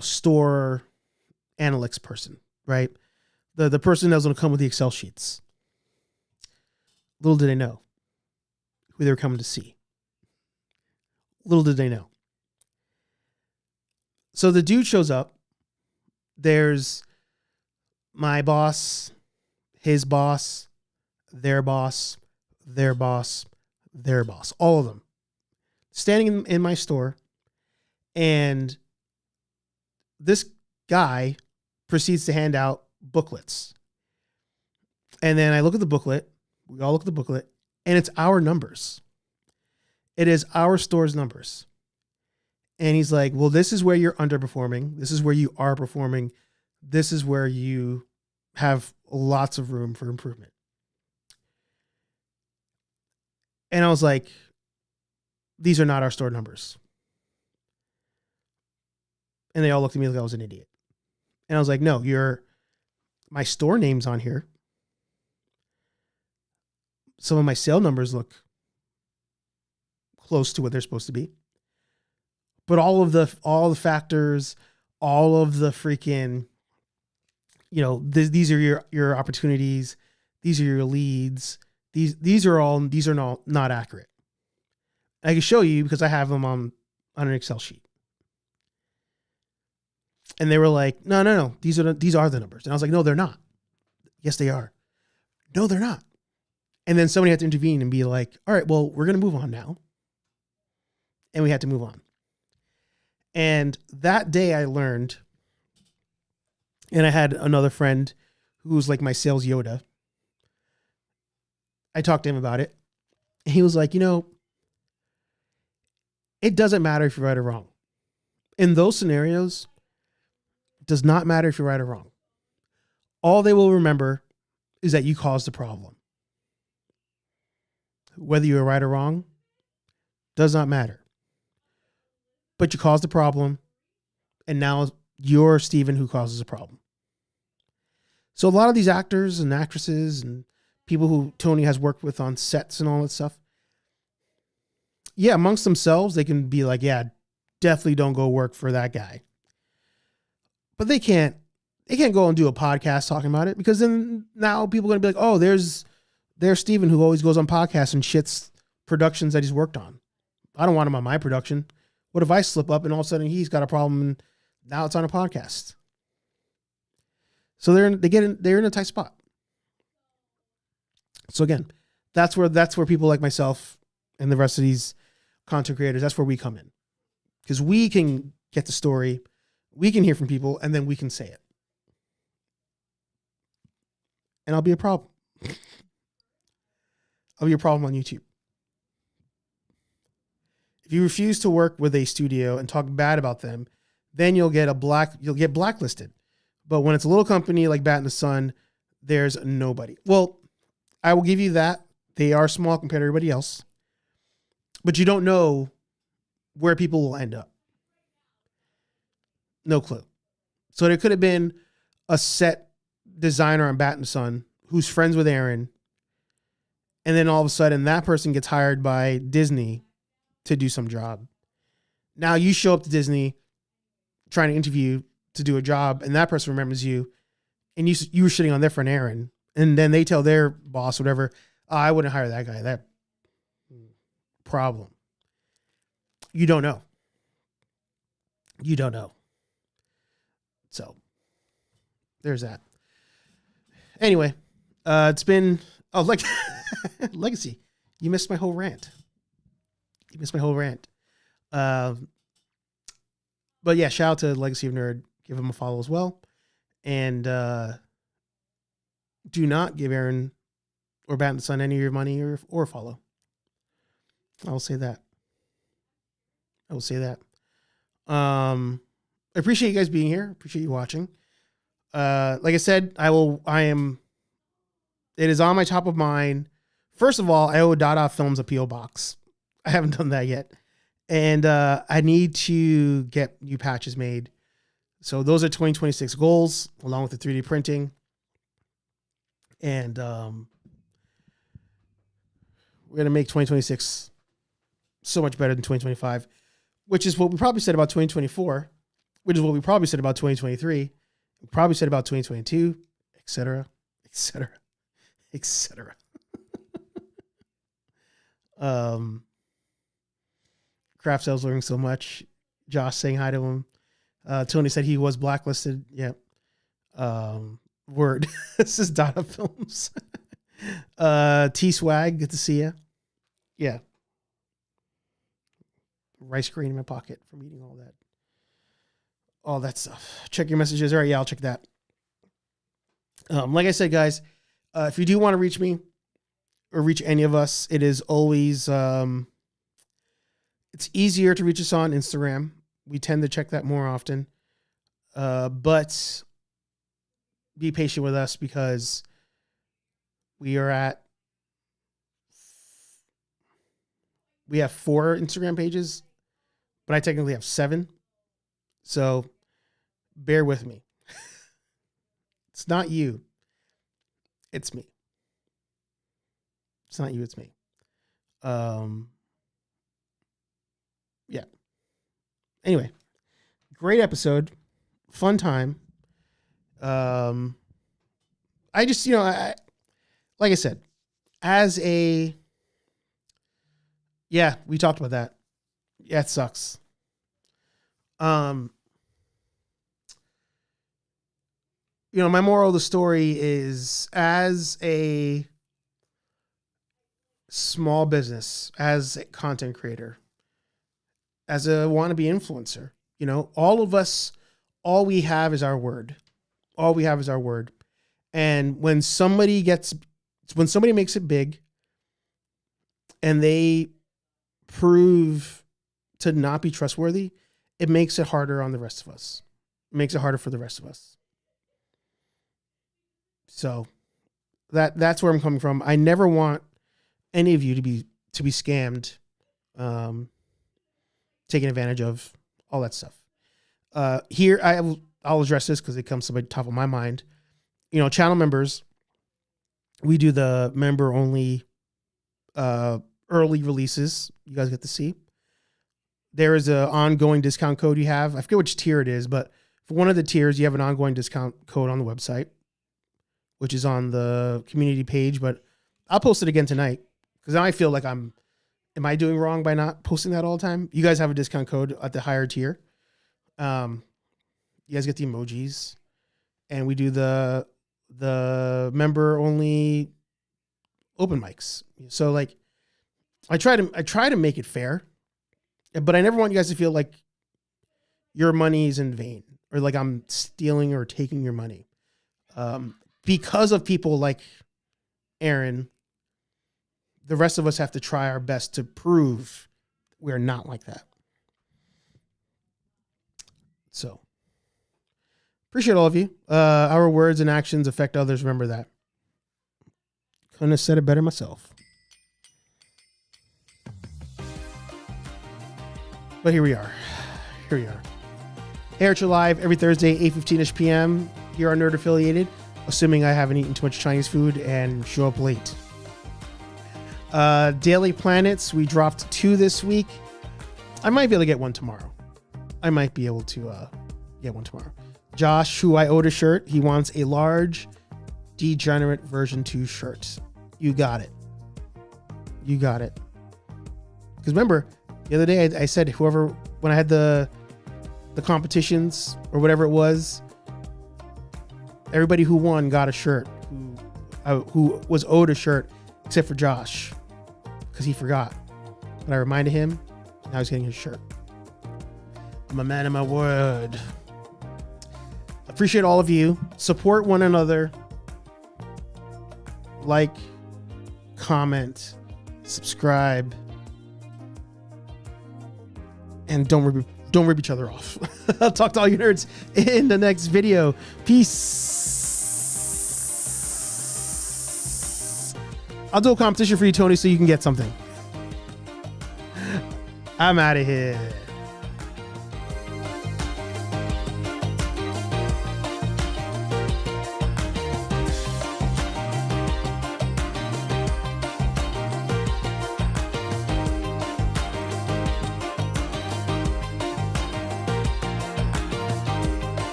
store analytics person, right? The person that was going to come with the Excel sheets. Little did they know who they were coming to see. Little did they know. So the dude shows up. There's my boss, his boss, their boss, their boss, their boss, all of them standing in my store. And this guy proceeds to hand out booklets. And then I look at the booklet. We all look at the booklet, and it's our numbers. It is our store's numbers. And he's like, well, this is where you're underperforming. This is where you are performing. This is where you have lots of room for improvement. And I was like, these are not our store numbers. And they all looked at me like I was an idiot. And I was like, no, my store name's on here. Some of my sale numbers look close to what they're supposed to be. But all the factors, all of the freaking, these are your opportunities. These are your leads. These are not accurate. I can show you because I have them on an Excel sheet. And they were like, no, these are the numbers. And I was like, no, they're not. Yes, they are. No, they're not. And then somebody had to intervene and be like, all right, well, we're going to move on now. And we had to move on. And that day I learned, and I had another friend who was like my sales Yoda. I talked to him about it. And he was like, it doesn't matter if you're right or wrong. In those scenarios, it does not matter if you're right or wrong. All they will remember is that you caused the problem. Whether you're right or wrong does not matter. But you caused the problem, and now you're Steven who causes a problem. So a lot of these actors and actresses and people who Tony has worked with on sets and all that stuff, yeah, amongst themselves, they can be like, yeah, definitely don't go work for that guy. But they can't go and do a podcast talking about it, because then now people are going to be like, oh, there's Steven who always goes on podcasts and shits productions that he's worked on. I don't want him on my production. What if I slip up and all of a sudden he's got a problem and now it's on a podcast? So they're in a tight spot. So again, that's where people like myself and the rest of these content creators, that's where we come in. Because we can get the story, we can hear from people, and then we can say it. And I'll be a problem. I'll be a problem on YouTube. If you refuse to work with a studio and talk bad about them, then you'll get blacklisted. But when it's a little company like Bat in the Sun, there's nobody. Well, I will give you that. They are small compared to everybody else. But you don't know where people will end up. No clue. So there could have been a set designer on Bat and Son who's friends with Aaron, and then all of a sudden that person gets hired by Disney to do some job. Now you show up to Disney trying to interview to do a job, and that person remembers you, and you were shitting on their friend Aaron, and then they tell their boss, whatever, oh, I wouldn't hire that guy. That problem. You don't know. You don't know. So there's that. Anyway, it's been Legacy. You missed my whole rant. But yeah, shout out to Legacy of Nerd. Give him a follow as well. And do not give Aaron or Bat and Son any of your money or follow. I will say that. I appreciate you guys being here. Appreciate you watching. Like I said, it is on my top of mind. First of all, I owe Dada Films a P.O. box. I haven't done that yet. And I need to get new patches made. So those are 2026 goals, along with the 3D printing. And we're going to make 2026 so much better than 2025, which is what we probably said about 2024, which is what we probably said about 2023, we probably said about 2022, etc., etc., etc. Craft sales learning so much. Josh saying hi to him. Tony said he was blacklisted. Yep. Word. This is Dada Films. T-Swag, good to see you. Yeah. Rice grain in my pocket from eating all that stuff. Check your messages. All right, yeah, I'll check that. Like I said, guys, if you do want to reach me or reach any of us, it is always it's easier to reach us on Instagram. We tend to check that more often. But be patient with us because we have 4 Instagram pages, but I technically have 7. So bear with me. It's not you. It's me. It's not you, it's me. Yeah. Anyway, great episode. Fun time. I just, like I said, yeah, we talked about that. Yeah, it sucks. My moral of the story is, as a small business, as a content creator, as a wannabe influencer, all of us, all we have is our word. All we have is our word. And when somebody makes it big and they prove to not be trustworthy, it makes it harder on the rest of us. It makes it harder for the rest of us. So that's where I'm coming from. I never want any of you to be scammed, taken advantage of, all that stuff. Here I'll address this because it comes to the top of my mind. Channel members, we do the member only early releases. You guys get to see. There is an ongoing discount code you have. I forget which tier it is, but for one of the tiers, you have an ongoing discount code on the website, which is on the community page. But I'll post it again tonight because now I feel like am I doing wrong by not posting that all the time? You guys have a discount code at the higher tier. You guys get the emojis, and we do the member only open mics. So I try to make it fair, but I never want you guys to feel like your money is in vain or like I'm stealing or taking your money. Because of people like Aaron, the rest of us have to try our best to prove we're not like that. So appreciate all of you. Our words and actions affect others. Remember that. Couldn't have said it better myself. But here we are. Here we are. HeyArcher Live every Thursday, 8:15ish p.m. here on Nerd Affiliated, assuming I haven't eaten too much Chinese food and show up late. Daily Planets, we dropped 2 this week. I might be able to get one tomorrow. Josh, who I owed a shirt, he wants a large Degenerate version 2 shirt. You got it. Because remember, the other day I said when I had the competitions or whatever it was, everybody who won got a shirt who was owed a shirt except for Josh because he forgot. But I reminded him, now he's getting his shirt. I'm a man of my word. Appreciate all of you. Support one another. Like, comment, subscribe, and don't rip each other off. I'll talk to all you nerds in the next video. Peace. I'll do a competition for you, Tony, so you can get something. I'm out of here.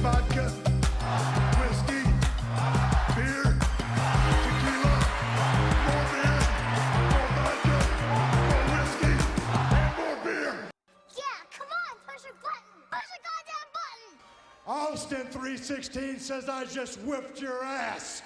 Vodka, whiskey, beer, tequila, more beer, more vodka, more whiskey, and more beer. Yeah, come on, push a button. Push a goddamn button. Austin 316 says I just whipped your ass.